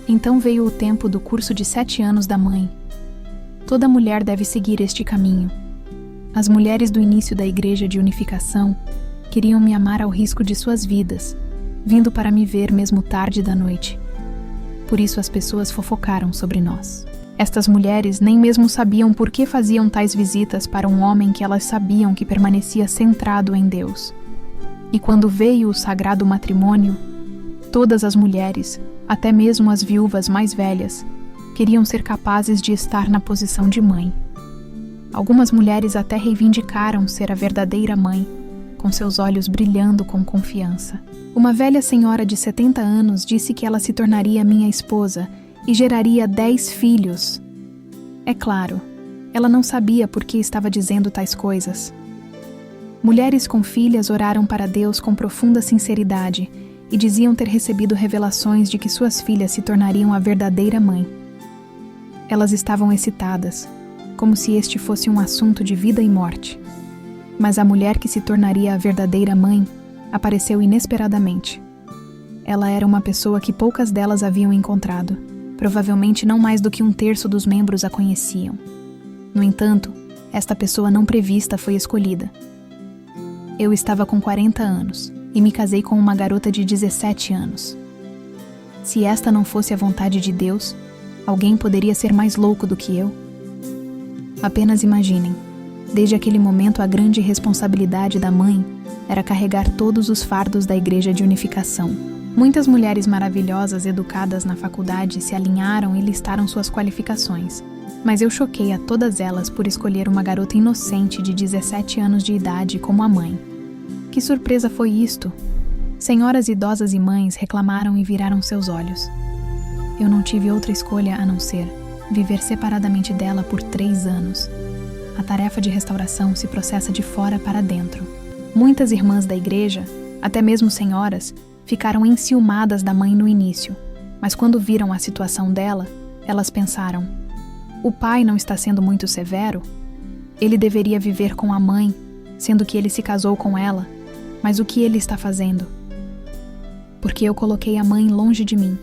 Então veio o tempo do curso de 7 anos da mãe. Toda mulher deve seguir este caminho. As mulheres do início da Igreja de Unificação queriam me amar ao risco de suas vidas, vindo para me ver mesmo tarde da noite. Por isso as pessoas fofocaram sobre nós. Estas mulheres nem mesmo sabiam por que faziam tais visitas para um homem que elas sabiam que permanecia centrado em Deus. E quando veio o sagrado matrimônio, todas as mulheres, até mesmo as viúvas mais velhas, queriam ser capazes de estar na posição de mãe. Algumas mulheres até reivindicaram ser a verdadeira mãe, com seus olhos brilhando com confiança. Uma velha senhora de 70 anos disse que ela se tornaria minha esposa e geraria 10 filhos. É claro, ela não sabia por que estava dizendo tais coisas. Mulheres com filhas oraram para Deus com profunda sinceridade e diziam ter recebido revelações de que suas filhas se tornariam a verdadeira mãe. Elas estavam excitadas, como se este fosse um assunto de vida e morte. Mas a mulher que se tornaria a verdadeira mãe apareceu inesperadamente. Ela era uma pessoa que poucas delas haviam encontrado. Provavelmente não mais do que 1/3 dos membros a conheciam. No entanto, esta pessoa não prevista foi escolhida. Eu estava com 40 anos e me casei com uma garota de 17 anos. Se esta não fosse a vontade de Deus, alguém poderia ser mais louco do que eu? Apenas imaginem, desde aquele momento a grande responsabilidade da mãe era carregar todos os fardos da Igreja de Unificação. Muitas mulheres maravilhosas educadas na faculdade se alinharam e listaram suas qualificações, mas eu choquei a todas elas por escolher uma garota inocente de 17 anos de idade como a mãe. Que surpresa foi isto? Senhoras idosas e mães reclamaram e viraram seus olhos. Eu não tive outra escolha a não ser viver separadamente dela por 3 anos. A tarefa de restauração se processa de fora para dentro. Muitas irmãs da igreja, até mesmo senhoras, ficaram enciumadas da mãe no início, mas quando viram a situação dela, elas pensaram: o pai não está sendo muito severo? Ele deveria viver com a mãe, sendo que ele se casou com ela, mas o que ele está fazendo? Porque eu coloquei a mãe longe de mim,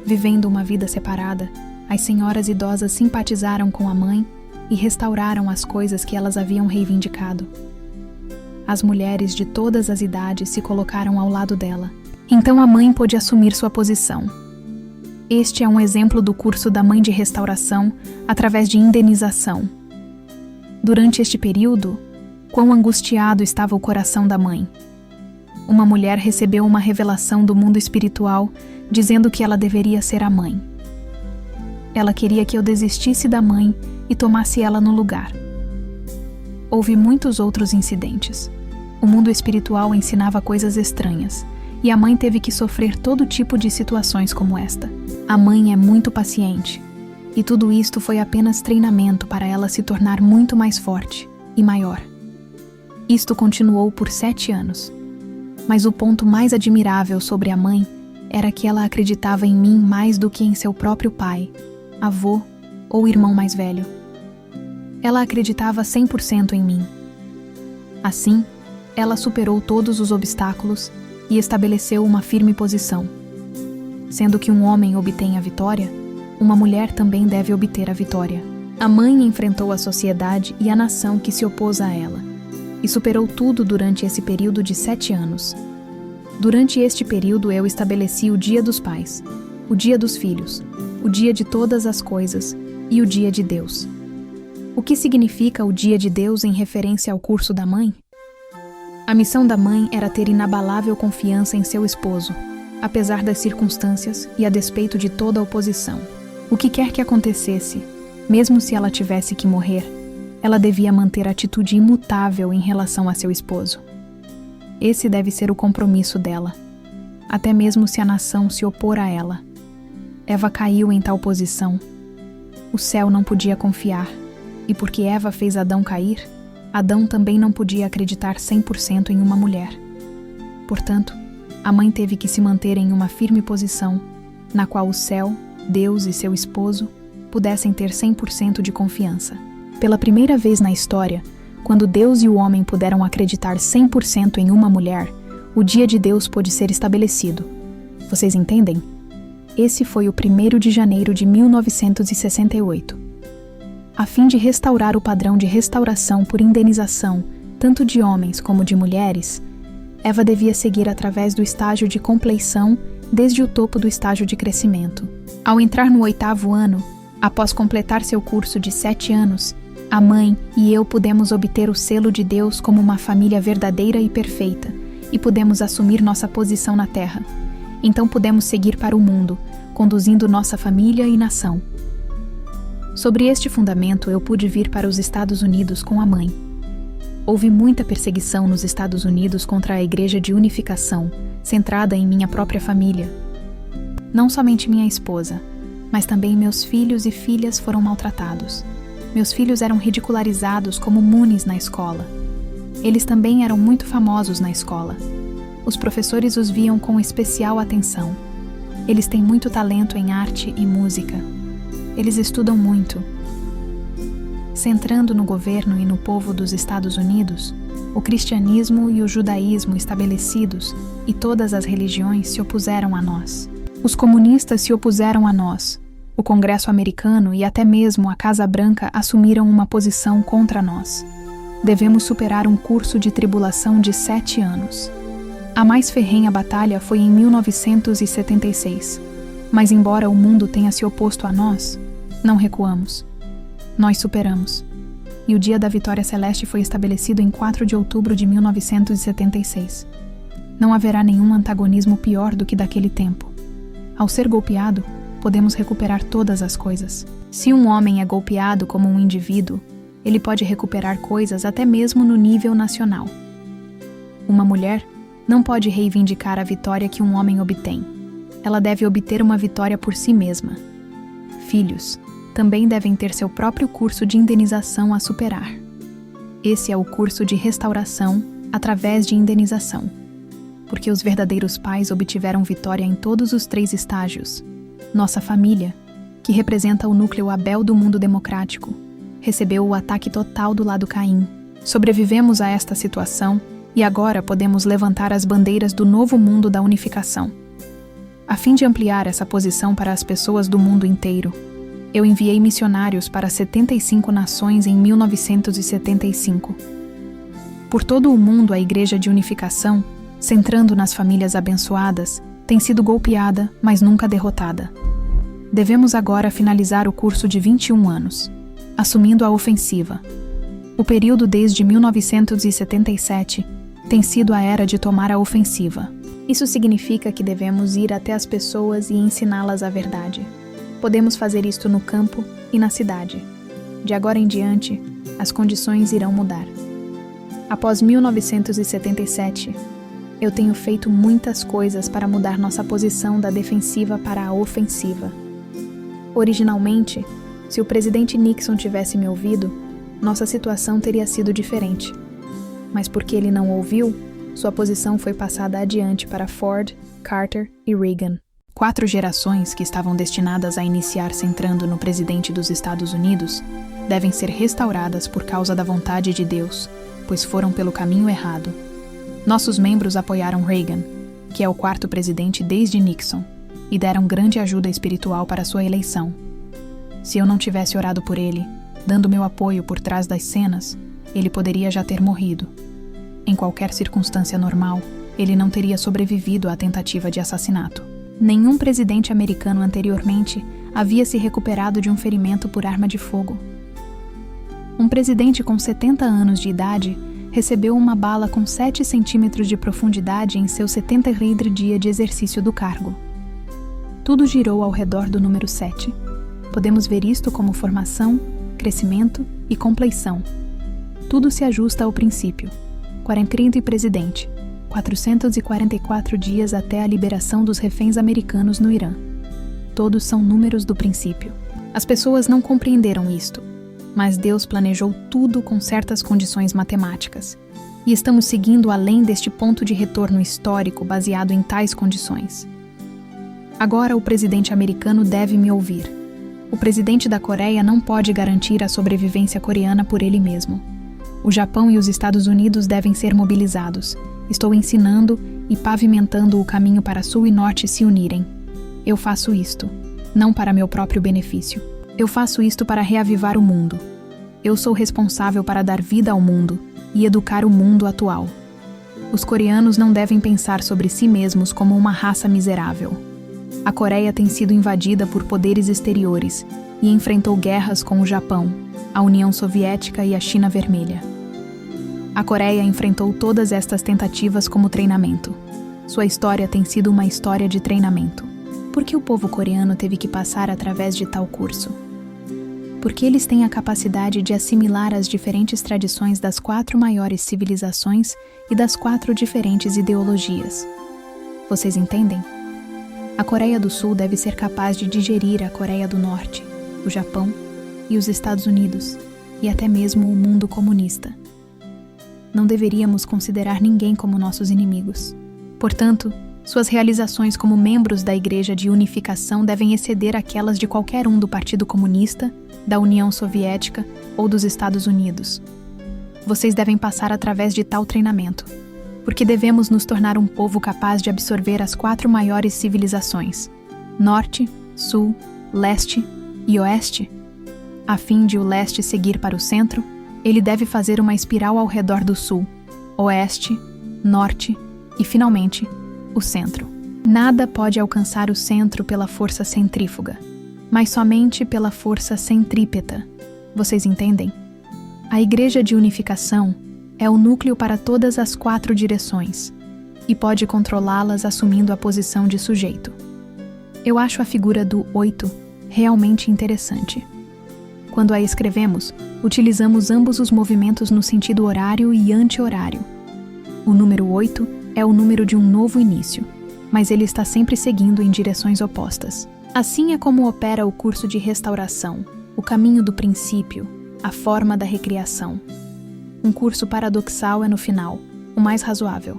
vivendo uma vida separada, as senhoras idosas simpatizaram com a mãe e restauraram as coisas que elas haviam reivindicado. As mulheres de todas as idades se colocaram ao lado dela. Então a mãe pôde assumir sua posição. Este é um exemplo do curso da mãe de restauração através de indenização. Durante este período, quão angustiado estava o coração da mãe. Uma mulher recebeu uma revelação do mundo espiritual dizendo que ela deveria ser a mãe. Ela queria que eu desistisse da mãe e tomasse ela no lugar. Houve muitos outros incidentes. O mundo espiritual ensinava coisas estranhas, e a mãe teve que sofrer todo tipo de situações como esta. A mãe é muito paciente, e tudo isto foi apenas treinamento para ela se tornar muito mais forte e maior. Isto continuou por 7 anos. Mas o ponto mais admirável sobre a mãe era que ela acreditava em mim mais do que em seu próprio pai, avô ou irmão mais velho. Ela acreditava 100% em mim. Assim, ela superou todos os obstáculos e estabeleceu uma firme posição. Sendo que um homem obtém a vitória, uma mulher também deve obter a vitória. A mãe enfrentou a sociedade e a nação que se opôs a ela, e superou tudo durante esse período de 7 anos. Durante este período eu estabeleci o Dia dos Pais, o Dia dos Filhos, o Dia de todas as coisas e o Dia de Deus. O que significa o Dia de Deus em referência ao curso da mãe? A missão da mãe era ter inabalável confiança em seu esposo, apesar das circunstâncias e a despeito de toda a oposição. O que quer que acontecesse, mesmo se ela tivesse que morrer, ela devia manter atitude imutável em relação a seu esposo. Esse deve ser o compromisso dela, até mesmo se a nação se opor a ela. Eva caiu em tal posição. O céu não podia confiar, e porque Eva fez Adão cair, Adão também não podia acreditar 100% em uma mulher. Portanto, a mãe teve que se manter em uma firme posição, na qual o céu, Deus e seu esposo pudessem ter 100% de confiança. Pela primeira vez na história, quando Deus e o homem puderam acreditar 100% em uma mulher, o dia de Deus pôde ser estabelecido. Vocês entendem? Esse foi o 1º de janeiro de 1968. A fim de restaurar o padrão de restauração por indenização, tanto de homens como de mulheres, Eva devia seguir através do estágio de compleição desde o topo do estágio de crescimento. Ao entrar no 8º ano, após completar seu curso de 7 anos, a mãe e eu pudemos obter o selo de Deus como uma família verdadeira e perfeita, e pudemos assumir nossa posição na terra. Então pudemos seguir para o mundo, conduzindo nossa família e nação. Sobre este fundamento, eu pude vir para os Estados Unidos com a mãe. Houve muita perseguição nos Estados Unidos contra a Igreja de Unificação, centrada em minha própria família. Não somente minha esposa, mas também meus filhos e filhas foram maltratados. Meus filhos eram ridicularizados como munis na escola. Eles também eram muito famosos na escola. Os professores os viam com especial atenção. Eles têm muito talento em arte e música. Eles estudam muito. Centrando no governo e no povo dos Estados Unidos, o cristianismo e o judaísmo estabelecidos e todas as religiões se opuseram a nós. Os comunistas se opuseram a nós. O Congresso americano e até mesmo a Casa Branca assumiram uma posição contra nós. Devemos superar um curso de tribulação de 7 anos. A mais ferrenha batalha foi em 1976. Mas embora o mundo tenha se oposto a nós, não recuamos. Nós superamos. E o dia da vitória celeste foi estabelecido em 4 de outubro de 1976. Não haverá nenhum antagonismo pior do que daquele tempo. Ao ser golpeado, podemos recuperar todas as coisas. Se um homem é golpeado como um indivíduo, ele pode recuperar coisas até mesmo no nível nacional. Uma mulher não pode reivindicar a vitória que um homem obtém. Ela deve obter uma vitória por si mesma. Filhos também devem ter seu próprio curso de indenização a superar. Esse é o curso de restauração através de indenização, porque os verdadeiros pais obtiveram vitória em todos os 3 estágios. Nossa família, que representa o núcleo Abel do mundo democrático, recebeu o ataque total do lado Caim. Sobrevivemos a esta situação e agora podemos levantar as bandeiras do novo mundo da unificação. A fim de ampliar essa posição para as pessoas do mundo inteiro, eu enviei missionários para 75 nações em 1975. Por todo o mundo, a Igreja de Unificação, centrando nas famílias abençoadas, tem sido golpeada, mas nunca derrotada. Devemos agora finalizar o curso de 21 anos, assumindo a ofensiva. O período desde 1977 tem sido a era de tomar a ofensiva. Isso significa que devemos ir até as pessoas e ensiná-las a verdade. Podemos fazer isto no campo e na cidade. De agora em diante, as condições irão mudar. Após 1977, eu tenho feito muitas coisas para mudar nossa posição da defensiva para a ofensiva. Originalmente, se o presidente Nixon tivesse me ouvido, nossa situação teria sido diferente. Mas porque ele não ouviu, sua posição foi passada adiante para Ford, Carter e Reagan. 4 gerações que estavam destinadas a iniciar centrando no presidente dos Estados Unidos devem ser restauradas por causa da vontade de Deus, pois foram pelo caminho errado. Nossos membros apoiaram Reagan, que é o 4º presidente desde Nixon, e deram grande ajuda espiritual para sua eleição. Se eu não tivesse orado por ele, dando meu apoio por trás das cenas, ele poderia já ter morrido. Em qualquer circunstância normal, ele não teria sobrevivido à tentativa de assassinato. Nenhum presidente americano anteriormente havia se recuperado de um ferimento por arma de fogo. Um presidente com 70 anos de idade recebeu uma bala com 7 centímetros de profundidade em seu 70º dia de exercício do cargo. Tudo girou ao redor do número 7. Podemos ver isto como formação, crescimento e compleição. Tudo se ajusta ao princípio. 40 presidente. 444 dias até a liberação dos reféns americanos no Irã. Todos são números do princípio. As pessoas não compreenderam isto, mas Deus planejou tudo com certas condições matemáticas, e estamos seguindo além deste ponto de retorno histórico baseado em tais condições. Agora o presidente americano deve me ouvir. O presidente da Coreia não pode garantir a sobrevivência coreana por ele mesmo. O Japão e os Estados Unidos devem ser mobilizados. Estou ensinando e pavimentando o caminho para Sul e Norte se unirem. Eu faço isto, não para meu próprio benefício. Eu faço isto para reavivar o mundo. Eu sou responsável para dar vida ao mundo e educar o mundo atual. Os coreanos não devem pensar sobre si mesmos como uma raça miserável. A Coreia tem sido invadida por poderes exteriores e enfrentou guerras com o Japão, a União Soviética e a China Vermelha. A Coreia enfrentou todas estas tentativas como treinamento. Sua história tem sido uma história de treinamento. Por que o povo coreano teve que passar através de tal curso? Porque eles têm a capacidade de assimilar as diferentes tradições das 4 maiores civilizações e das 4 diferentes ideologias. Vocês entendem? A Coreia do Sul deve ser capaz de digerir a Coreia do Norte, o Japão e os Estados Unidos, e até mesmo o mundo comunista. Não deveríamos considerar ninguém como nossos inimigos. Portanto, suas realizações como membros da Igreja de Unificação devem exceder aquelas de qualquer um do Partido Comunista, da União Soviética ou dos Estados Unidos. Vocês devem passar através de tal treinamento, porque devemos nos tornar um povo capaz de absorver as 4 maiores civilizações, Norte, Sul, Leste e Oeste. A fim de o Leste seguir para o centro, ele deve fazer uma espiral ao redor do Sul, Oeste, Norte e, finalmente, o centro. Nada pode alcançar o centro pela força centrífuga, mas somente pela força centrípeta. Vocês entendem? A Igreja de Unificação é o núcleo para todas as 4 direções e pode controlá-las assumindo a posição de sujeito. Eu acho a figura do 8 realmente interessante. Quando a escrevemos, utilizamos ambos os movimentos no sentido horário e anti-horário. O número 8 é o número de um novo início, mas ele está sempre seguindo em direções opostas. Assim é como opera o curso de restauração, o caminho do princípio, a forma da recriação. Um curso paradoxal é no final, o mais razoável.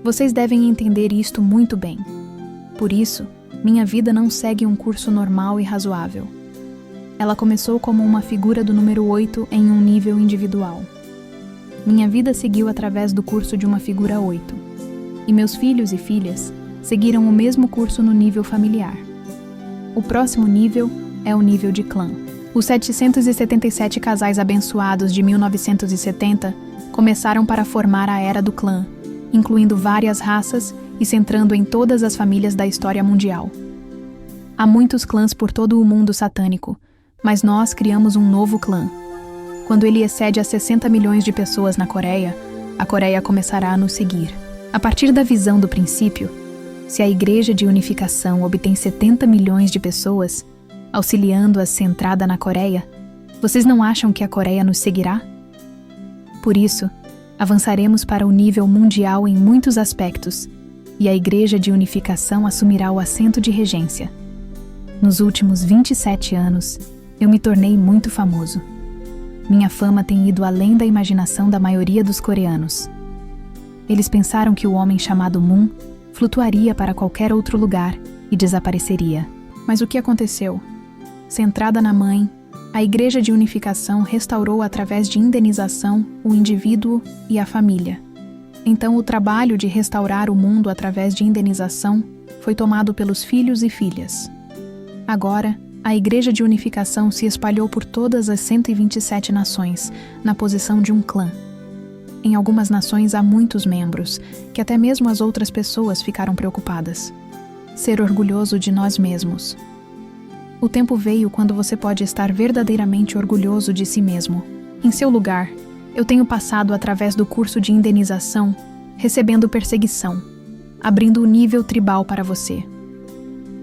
Vocês devem entender isto muito bem. Por isso, minha vida não segue um curso normal e razoável. Ela começou como uma figura do número 8 em um nível individual. Minha vida seguiu através do curso de uma figura 8. E meus filhos e filhas seguiram o mesmo curso no nível familiar. O próximo nível é o nível de clã. Os 777 casais abençoados de 1970 começaram para formar a era do clã, incluindo várias raças e centrando em todas as famílias da história mundial. Há muitos clãs por todo o mundo satânico, mas nós criamos um novo clã. Quando ele excede a 60 milhões de pessoas na Coreia, a Coreia começará a nos seguir. A partir da visão do princípio, se a Igreja de Unificação obtém 70 milhões de pessoas, auxiliando-as centrada na Coreia, vocês não acham que a Coreia nos seguirá? Por isso, avançaremos para o nível mundial em muitos aspectos, e a Igreja de Unificação assumirá o assento de regência. Nos últimos 27 anos, eu me tornei muito famoso. Minha fama tem ido além da imaginação da maioria dos coreanos. Eles pensaram que o homem chamado Moon flutuaria para qualquer outro lugar e desapareceria. Mas o que aconteceu? Centrada na mãe, a Igreja de Unificação restaurou através de indenização o indivíduo e a família. Então o trabalho de restaurar o mundo através de indenização foi tomado pelos filhos e filhas. Agora, a Igreja de Unificação se espalhou por todas as 127 nações, na posição de um clã. Em algumas nações há muitos membros, que até mesmo as outras pessoas ficaram preocupadas. Ser orgulhoso de nós mesmos. O tempo veio quando você pode estar verdadeiramente orgulhoso de si mesmo. Em seu lugar, eu tenho passado através do curso de indenização, recebendo perseguição, abrindo o nível tribal para você.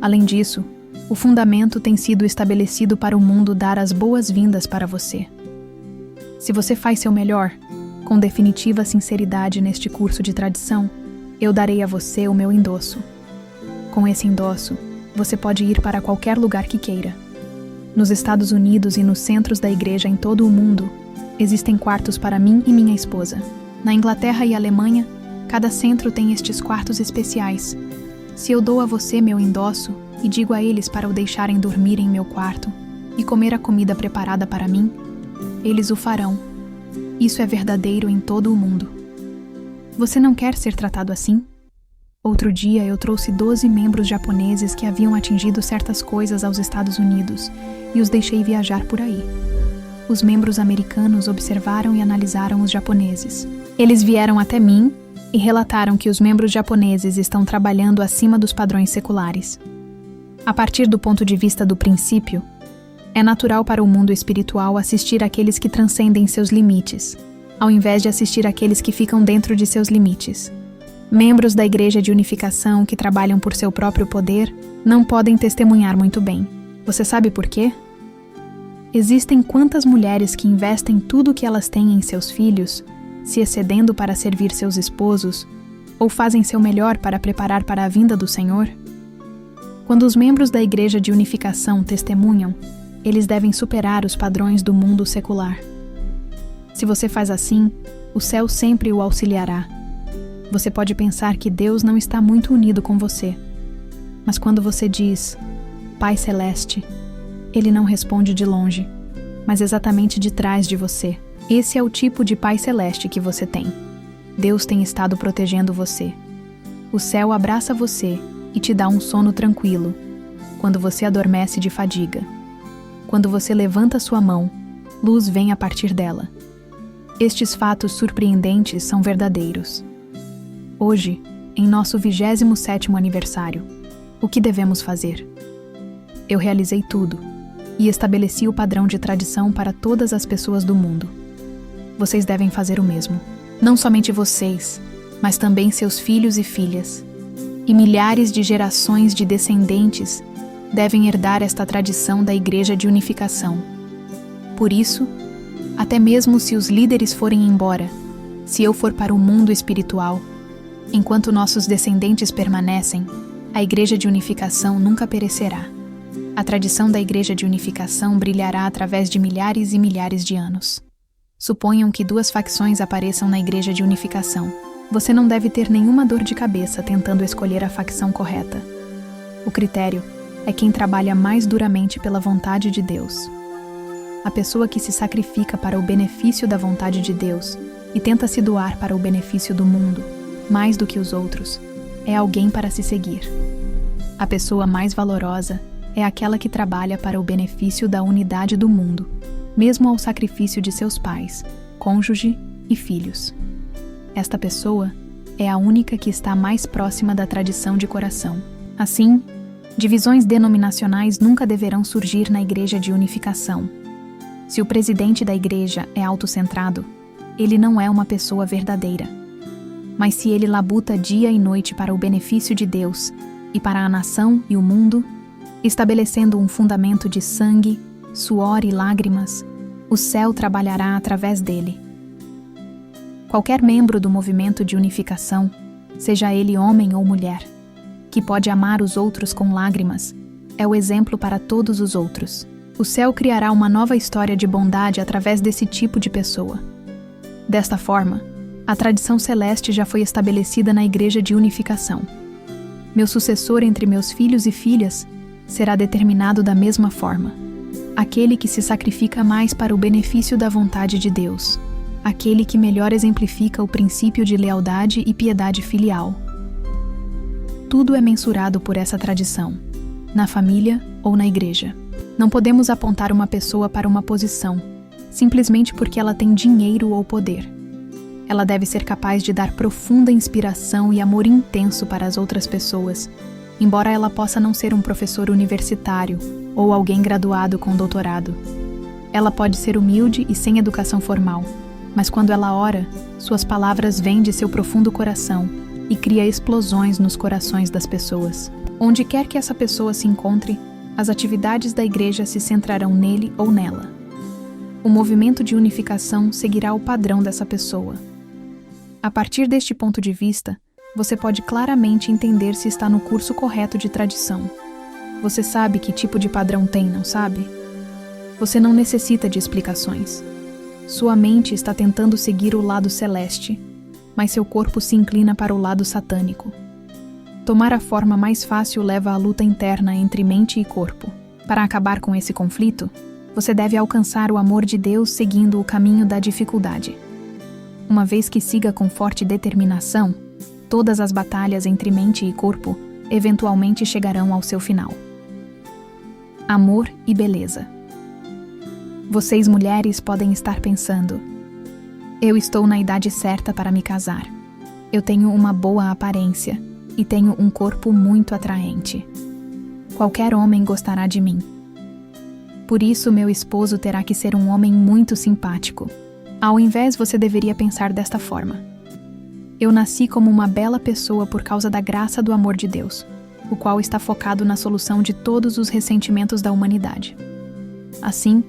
Além disso, o fundamento tem sido estabelecido para o mundo dar as boas-vindas para você. Se você faz seu melhor, com definitiva sinceridade neste curso de tradição, eu darei a você o meu endosso. Com esse endosso, você pode ir para qualquer lugar que queira. Nos Estados Unidos e nos centros da igreja em todo o mundo, existem quartos para mim e minha esposa. Na Inglaterra e Alemanha, cada centro tem estes quartos especiais. Se eu dou a você meu endosso e digo a eles para o deixarem dormir em meu quarto e comer a comida preparada para mim, eles o farão. Isso é verdadeiro em todo o mundo. Você não quer ser tratado assim? Outro dia eu trouxe 12 membros japoneses que haviam atingido certas coisas aos Estados Unidos e os deixei viajar por aí. Os membros americanos observaram e analisaram os japoneses. Eles vieram até mim e relataram que os membros japoneses estão trabalhando acima dos padrões seculares. A partir do ponto de vista do princípio, é natural para o mundo espiritual assistir aqueles que transcendem seus limites, ao invés de assistir aqueles que ficam dentro de seus limites. Membros da Igreja de Unificação que trabalham por seu próprio poder não podem testemunhar muito bem. Você sabe por quê? Existem quantas mulheres que investem tudo o que elas têm em seus filhos, se excedendo para servir seus esposos, ou fazem seu melhor para preparar para a vinda do Senhor? Quando os membros da Igreja de Unificação testemunham, eles devem superar os padrões do mundo secular. Se você faz assim, o céu sempre o auxiliará. Você pode pensar que Deus não está muito unido com você. Mas quando você diz, Pai Celeste, Ele não responde de longe, mas exatamente de trás de você. Esse é o tipo de Pai Celeste que você tem. Deus tem estado protegendo você. O céu abraça você e te dá um sono tranquilo, quando você adormece de fadiga. Quando você levanta sua mão, luz vem a partir dela. Estes fatos surpreendentes são verdadeiros. Hoje, em nosso 27º aniversário, o que devemos fazer? Eu realizei tudo e estabeleci o padrão de tradição para todas as pessoas do mundo. Vocês devem fazer o mesmo. Não somente vocês, mas também seus filhos e filhas. E milhares de gerações de descendentes devem herdar esta tradição da Igreja de Unificação. Por isso, até mesmo se os líderes forem embora, se eu for para o mundo espiritual, Enquanto nossos descendentes permanecem, a Igreja de Unificação nunca perecerá. A tradição da Igreja de Unificação brilhará através de milhares e milhares de anos. Suponham que 2 facções apareçam na Igreja de Unificação. Você não deve ter nenhuma dor de cabeça tentando escolher a facção correta. O critério é quem trabalha mais duramente pela vontade de Deus. A pessoa que se sacrifica para o benefício da vontade de Deus e tenta se doar para o benefício do mundo, mais do que os outros, é alguém para se seguir. A pessoa mais valorosa é aquela que trabalha para o benefício da unidade do mundo, mesmo ao sacrifício de seus pais, cônjuge e filhos. Esta pessoa é a única que está mais próxima da tradição de coração. Assim, divisões denominacionais nunca deverão surgir na Igreja de Unificação. Se o presidente da igreja é autocentrado, ele não é uma pessoa verdadeira. Mas se ele labuta dia e noite para o benefício de Deus e para a nação e o mundo, estabelecendo um fundamento de sangue, suor e lágrimas, o céu trabalhará através dele. Qualquer membro do movimento de unificação, seja ele homem ou mulher, que pode amar os outros com lágrimas, é o exemplo para todos os outros. O céu criará uma nova história de bondade através desse tipo de pessoa. Desta forma, a tradição celeste já foi estabelecida na Igreja de Unificação. Meu sucessor entre meus filhos e filhas será determinado da mesma forma. Aquele que se sacrifica mais para o benefício da vontade de Deus. Aquele que melhor exemplifica o princípio de lealdade e piedade filial. Tudo é mensurado por essa tradição, na família ou na igreja. Não podemos apontar uma pessoa para uma posição, simplesmente porque ela tem dinheiro ou poder. Ela deve ser capaz de dar profunda inspiração e amor intenso para as outras pessoas, embora ela possa não ser um professor universitário ou alguém graduado com doutorado. Ela pode ser humilde e sem educação formal, mas quando ela ora, suas palavras vêm de seu profundo coração e cria explosões nos corações das pessoas. Onde quer que essa pessoa se encontre, as atividades da igreja se centrarão nele ou nela. O movimento de unificação seguirá o padrão dessa pessoa. A partir deste ponto de vista, você pode claramente entender se está no curso correto de tradição. Você sabe que tipo de padrão tem, não sabe? Você não necessita de explicações. Sua mente está tentando seguir o lado celeste, mas seu corpo se inclina para o lado satânico. Tomar a forma mais fácil leva à luta interna entre mente e corpo. Para acabar com esse conflito, você deve alcançar o amor de Deus seguindo o caminho da dificuldade. Uma vez que siga com forte determinação, todas as batalhas entre mente e corpo eventualmente chegarão ao seu final. Amor e beleza. Vocês mulheres podem estar pensando: eu estou na idade certa para me casar. Eu tenho uma boa aparência e tenho um corpo muito atraente. Qualquer homem gostará de mim. Por isso, meu esposo terá que ser um homem muito simpático. Ao invés, você deveria pensar desta forma: eu nasci como uma bela pessoa por causa da graça do amor de Deus, o qual está focado na solução de todos os ressentimentos da humanidade. Assim,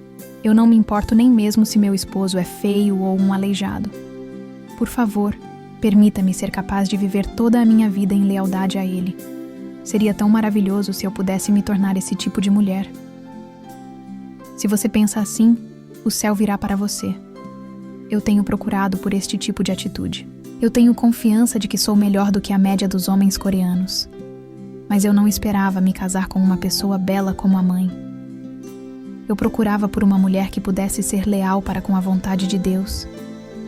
eu não me importo nem mesmo se meu esposo é feio ou um aleijado. Por favor, permita-me ser capaz de viver toda a minha vida em lealdade a ele. Seria tão maravilhoso se eu pudesse me tornar esse tipo de mulher. Se você pensa assim, o céu virá para você. Eu tenho procurado por este tipo de atitude. Eu tenho confiança de que sou melhor do que a média dos homens coreanos. Mas eu não esperava me casar com uma pessoa bela como a mãe. Eu procurava por uma mulher que pudesse ser leal para com a vontade de Deus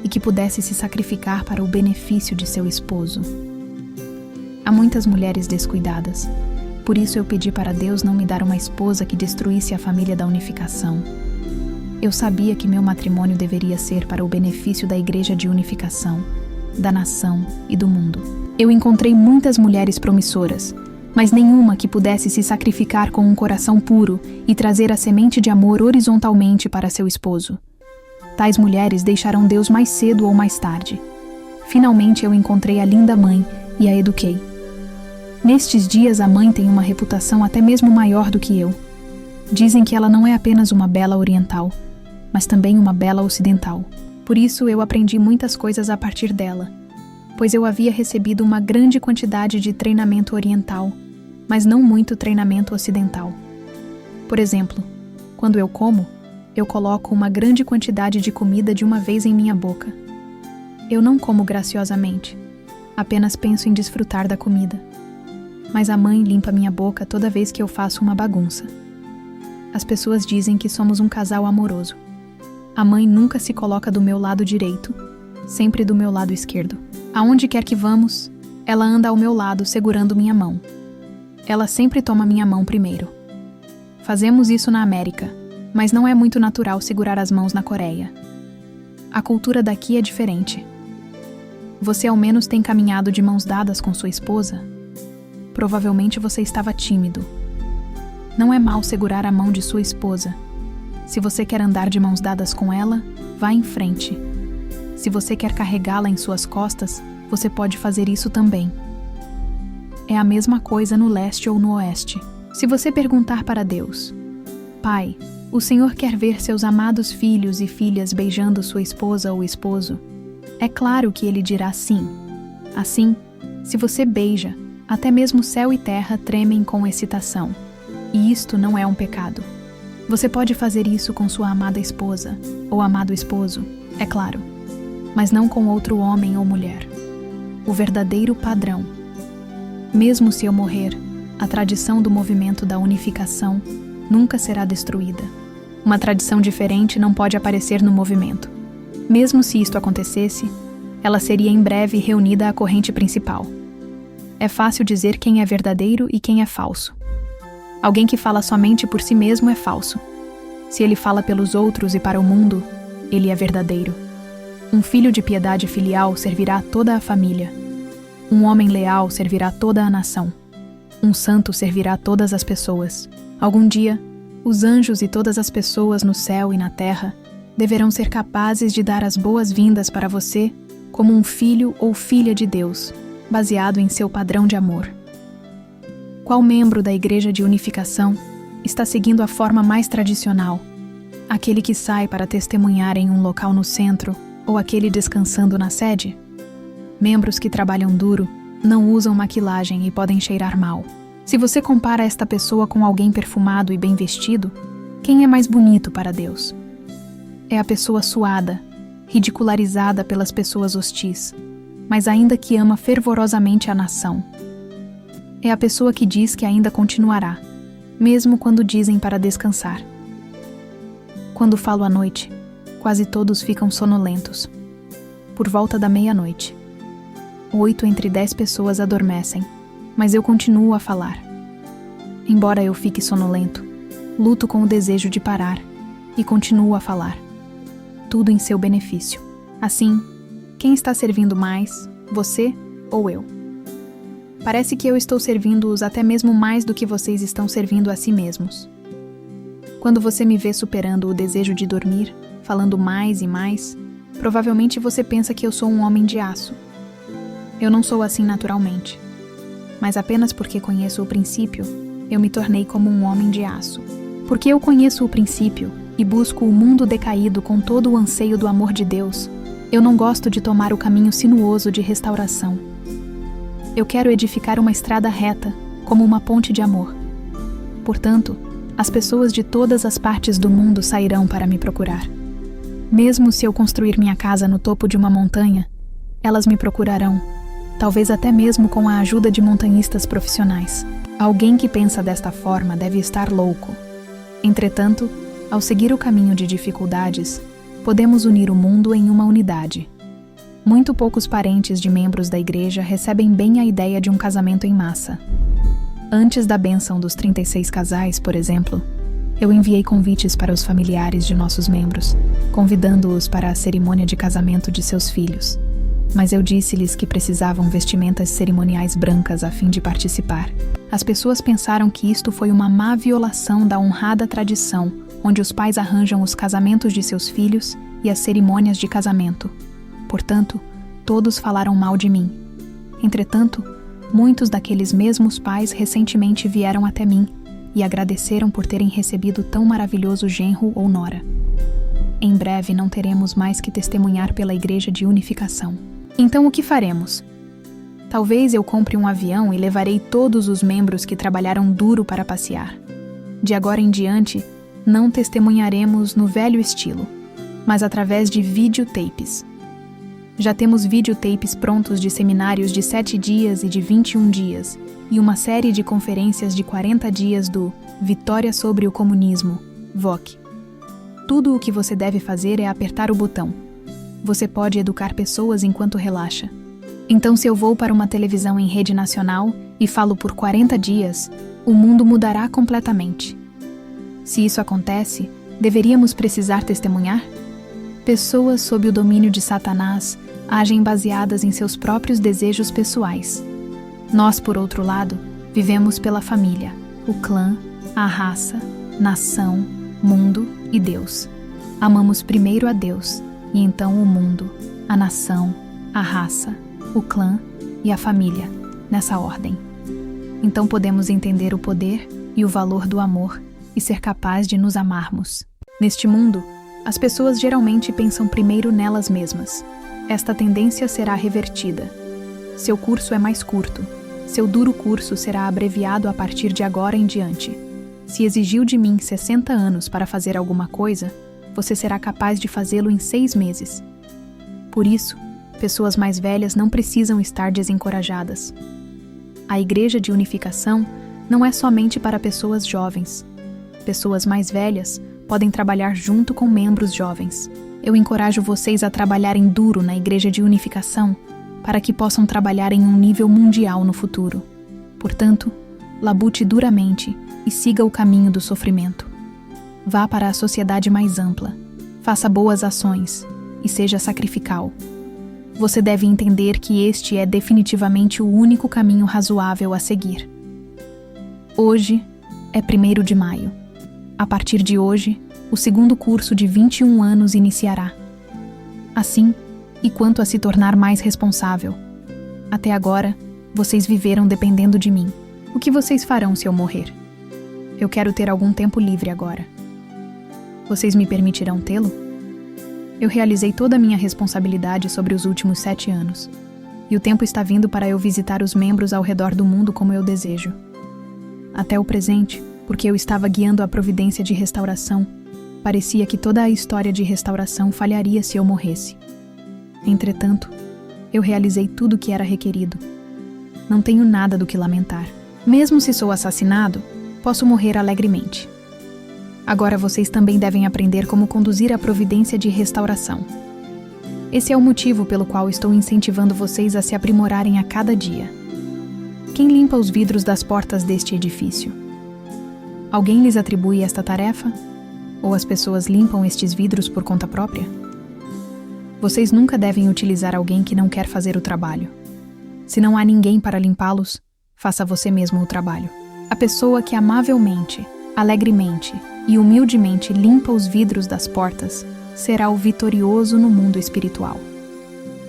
e que pudesse se sacrificar para o benefício de seu esposo. Há muitas mulheres descuidadas, por isso eu pedi para Deus não me dar uma esposa que destruísse a família da unificação. Eu sabia que meu matrimônio deveria ser para o benefício da Igreja de Unificação, da nação e do mundo. Eu encontrei muitas mulheres promissoras, mas nenhuma que pudesse se sacrificar com um coração puro e trazer a semente de amor horizontalmente para seu esposo. Tais mulheres deixarão Deus mais cedo ou mais tarde. Finalmente eu encontrei a linda mãe e a eduquei. Nestes dias a mãe tem uma reputação até mesmo maior do que eu. Dizem que ela não é apenas uma bela oriental, mas também uma bela ocidental. Por isso eu aprendi muitas coisas a partir dela. pois eu havia recebido uma grande quantidade de treinamento oriental, mas não muito treinamento ocidental. Por exemplo, quando eu como, eu coloco uma grande quantidade de comida de uma vez em minha boca. Eu não como graciosamente, apenas penso em desfrutar da comida. Mas a mãe limpa minha boca toda vez que eu faço uma bagunça. As pessoas dizem que somos um casal amoroso. A mãe nunca se coloca do meu lado direito, sempre do meu lado esquerdo. Aonde quer que vamos, ela anda ao meu lado segurando minha mão. Ela sempre toma minha mão primeiro. Fazemos isso na América, mas não é muito natural segurar as mãos na Coreia. A cultura daqui é diferente. Você ao menos tem caminhado de mãos dadas com sua esposa? Provavelmente você estava tímido. Não é mal segurar a mão de sua esposa. Se você quer andar de mãos dadas com ela, vá em frente. Se você quer carregá-la em suas costas, você pode fazer isso também. É a mesma coisa no leste ou no oeste. Se você perguntar para Deus: Pai, o Senhor quer ver seus amados filhos e filhas beijando sua esposa ou esposo? É claro que ele dirá sim. Assim, se você beija, até mesmo céu e terra tremem com excitação. E isto não é um pecado. Você pode fazer isso com sua amada esposa, ou amado esposo, é claro, mas não com outro homem ou mulher. O verdadeiro padrão. Mesmo se eu morrer, a tradição do movimento da unificação nunca será destruída. Uma tradição diferente não pode aparecer no movimento. Mesmo se isto acontecesse, ela seria em breve reunida à corrente principal. É fácil dizer quem é verdadeiro e quem é falso. Alguém que fala somente por si mesmo é falso. Se ele fala pelos outros e para o mundo, ele é verdadeiro. Um filho de piedade filial servirá toda a família. Um homem leal servirá toda a nação. Um santo servirá todas as pessoas. Algum dia, os anjos e todas as pessoas no céu e na terra deverão ser capazes de dar as boas-vindas para você como um filho ou filha de Deus, baseado em seu padrão de amor. Qual membro da Igreja de Unificação está seguindo a forma mais tradicional? Aquele que sai para testemunhar em um local no centro ou aquele descansando na sede? Membros que trabalham duro, não usam maquilagem e podem cheirar mal. Se você compara esta pessoa com alguém perfumado e bem vestido, quem é mais bonito para Deus? É a pessoa suada, ridicularizada pelas pessoas hostis, mas ainda que ama fervorosamente a nação. É a pessoa que diz que ainda continuará, mesmo quando dizem para descansar. Quando falo à noite, quase todos ficam sonolentos. Por volta da meia-noite, 8 entre 10 pessoas adormecem, mas eu continuo a falar. Embora eu fique sonolento, luto com o desejo de parar e continuo a falar. Tudo em seu benefício. Assim, quem está servindo mais, você ou eu? Parece que eu estou servindo-os até mesmo mais do que vocês estão servindo a si mesmos. Quando você me vê superando o desejo de dormir, falando mais e mais, provavelmente você pensa que eu sou um homem de aço. Eu não sou assim naturalmente. Mas apenas porque conheço o princípio, eu me tornei como um homem de aço. Porque eu conheço o princípio e busco o mundo decaído com todo o anseio do amor de Deus, eu não gosto de tomar o caminho sinuoso de restauração. Eu quero edificar uma estrada reta, como uma ponte de amor. Portanto, as pessoas de todas as partes do mundo sairão para me procurar. Mesmo se eu construir minha casa no topo de uma montanha, elas me procurarão, talvez até mesmo com a ajuda de montanhistas profissionais. Alguém que pensa desta forma deve estar louco. Entretanto, ao seguir o caminho de dificuldades, podemos unir o mundo em uma unidade. Muito poucos parentes de membros da igreja recebem bem a ideia de um casamento em massa. Antes da bênção dos 36 casais, por exemplo, eu enviei convites para os familiares de nossos membros, convidando-os para a cerimônia de casamento de seus filhos. Mas eu disse-lhes que precisavam vestimentas cerimoniais brancas a fim de participar. As pessoas pensaram que isto foi uma má violação da honrada tradição, onde os pais arranjam os casamentos de seus filhos e as cerimônias de casamento. Portanto, todos falaram mal de mim. Entretanto, muitos daqueles mesmos pais recentemente vieram até mim e agradeceram por terem recebido tão maravilhoso genro ou nora. Em breve não teremos mais que testemunhar pela Igreja de Unificação. Então o que faremos? Talvez eu compre um avião e levarei todos os membros que trabalharam duro para passear. De agora em diante, não testemunharemos no velho estilo, mas através de videotapes. Já temos videotapes prontos de seminários de 7 dias e de 21 dias, e uma série de conferências de 40 dias do Vitória sobre o Comunismo, VOC. Tudo o que você deve fazer é apertar o botão. Você pode educar pessoas enquanto relaxa. Então, se eu vou para uma televisão em rede nacional e falo por 40 dias, o mundo mudará completamente. Se isso acontece, deveríamos precisar testemunhar? Pessoas sob o domínio de Satanás agem baseadas em seus próprios desejos pessoais. Nós, por outro lado, vivemos pela família, o clã, a raça, nação, mundo e Deus. Amamos primeiro a Deus, e então o mundo, a nação, a raça, o clã e a família, nessa ordem. Então podemos entender o poder e o valor do amor e ser capaz de nos amarmos. Neste mundo, as pessoas geralmente pensam primeiro nelas mesmas. Esta tendência será revertida. Seu curso é mais curto. Seu duro curso será abreviado a partir de agora em diante. Se exigiu de mim 60 anos para fazer alguma coisa, você será capaz de fazê-lo em 6 meses. Por isso, pessoas mais velhas não precisam estar desencorajadas. A Igreja de Unificação não é somente para pessoas jovens. Pessoas mais velhas podem trabalhar junto com membros jovens. Eu encorajo vocês a trabalharem duro na Igreja de Unificação para que possam trabalhar em um nível mundial no futuro. Portanto, labute duramente e siga o caminho do sofrimento. Vá para a sociedade mais ampla, faça boas ações e seja sacrificial. Você deve entender que este é definitivamente o único caminho razoável a seguir. Hoje é 1º de maio. A partir de hoje, o segundo curso de 21 anos iniciará. Assim, e quanto a se tornar mais responsável, até agora, vocês viveram dependendo de mim. O que vocês farão se eu morrer? Eu quero ter algum tempo livre agora. Vocês me permitirão tê-lo? Eu realizei toda a minha responsabilidade sobre os últimos 7 anos. E o tempo está vindo para eu visitar os membros ao redor do mundo como eu desejo. Até o presente, porque eu estava guiando a providência de restauração, parecia que toda a história de restauração falharia se eu morresse. Entretanto, eu realizei tudo o que era requerido. Não tenho nada do que lamentar. Mesmo se sou assassinado, posso morrer alegremente. Agora vocês também devem aprender como conduzir a providência de restauração. Esse é o motivo pelo qual estou incentivando vocês a se aprimorarem a cada dia. Quem limpa os vidros das portas deste edifício? Alguém lhes atribui esta tarefa? Ou as pessoas limpam estes vidros por conta própria? Vocês nunca devem utilizar alguém que não quer fazer o trabalho. Se não há ninguém para limpá-los, faça você mesmo o trabalho. A pessoa que amavelmente, alegremente e humildemente limpa os vidros das portas será o vitorioso no mundo espiritual.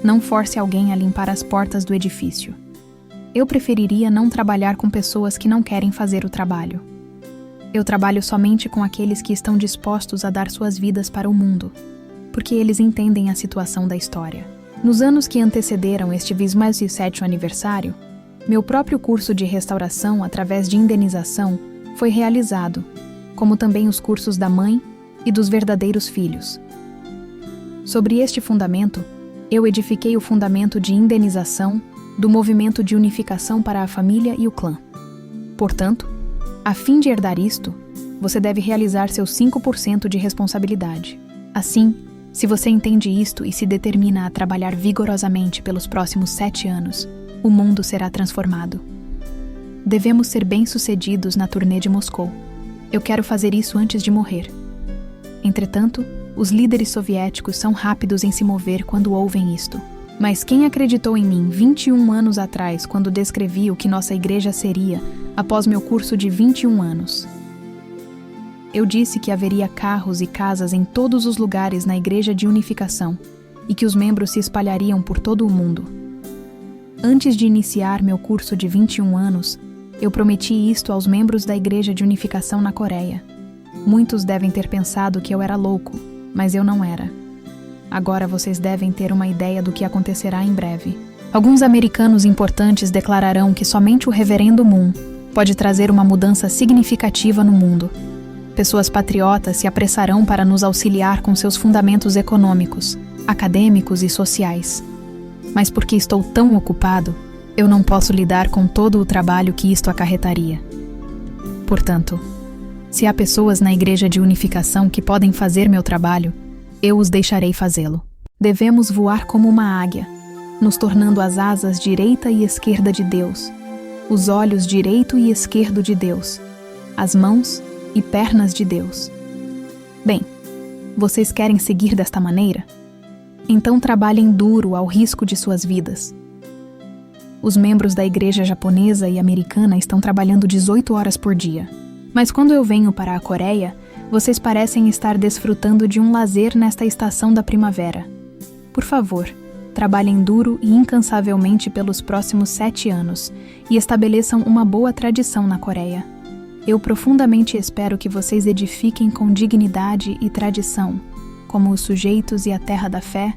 Não force alguém a limpar as portas do edifício. Eu preferiria não trabalhar com pessoas que não querem fazer o trabalho. Eu trabalho somente com aqueles que estão dispostos a dar suas vidas para o mundo, porque eles entendem a situação da história. Nos anos que antecederam este 27º aniversário, meu próprio curso de restauração através de indenização foi realizado, como também os cursos da mãe e dos verdadeiros filhos. Sobre este fundamento, eu edifiquei o fundamento de indenização do movimento de unificação para a família e o clã. Portanto, a fim de herdar isto, você deve realizar seus 5% de responsabilidade. Assim, se você entende isto e se determina a trabalhar vigorosamente pelos próximos 7 anos, o mundo será transformado. Devemos ser bem-sucedidos na turnê de Moscou. Eu quero fazer isso antes de morrer. Entretanto, os líderes soviéticos são rápidos em se mover quando ouvem isto. Mas quem acreditou em mim 21 anos atrás quando descrevi o que nossa igreja seria após meu curso de 21 anos? Eu disse que haveria carros e casas em todos os lugares na Igreja de Unificação e que os membros se espalhariam por todo o mundo. Antes de iniciar meu curso de 21 anos, eu prometi isto aos membros da Igreja de Unificação na Coreia. Muitos devem ter pensado que eu era louco, mas eu não era. Agora vocês devem ter uma ideia do que acontecerá em breve. Alguns americanos importantes declararão que somente o Reverendo Moon pode trazer uma mudança significativa no mundo. Pessoas patriotas se apressarão para nos auxiliar com seus fundamentos econômicos, acadêmicos e sociais. Mas porque estou tão ocupado, eu não posso lidar com todo o trabalho que isto acarretaria. Portanto, se há pessoas na Igreja de Unificação que podem fazer meu trabalho, eu os deixarei fazê-lo. Devemos voar como uma águia, nos tornando as asas direita e esquerda de Deus, os olhos direito e esquerdo de Deus, as mãos e pernas de Deus. Bem, vocês querem seguir desta maneira? Então trabalhem duro ao risco de suas vidas. Os membros da igreja japonesa e americana estão trabalhando 18 horas por dia. Mas quando eu venho para a Coreia, vocês parecem estar desfrutando de um lazer nesta estação da primavera. Por favor, trabalhem duro e incansavelmente pelos próximos 7 anos e estabeleçam uma boa tradição na Coreia. Eu profundamente espero que vocês edifiquem com dignidade e tradição, como os sujeitos e a terra da fé,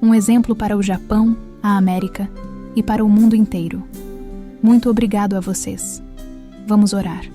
um exemplo para o Japão, a América e para o mundo inteiro. Muito obrigado a vocês. Vamos orar.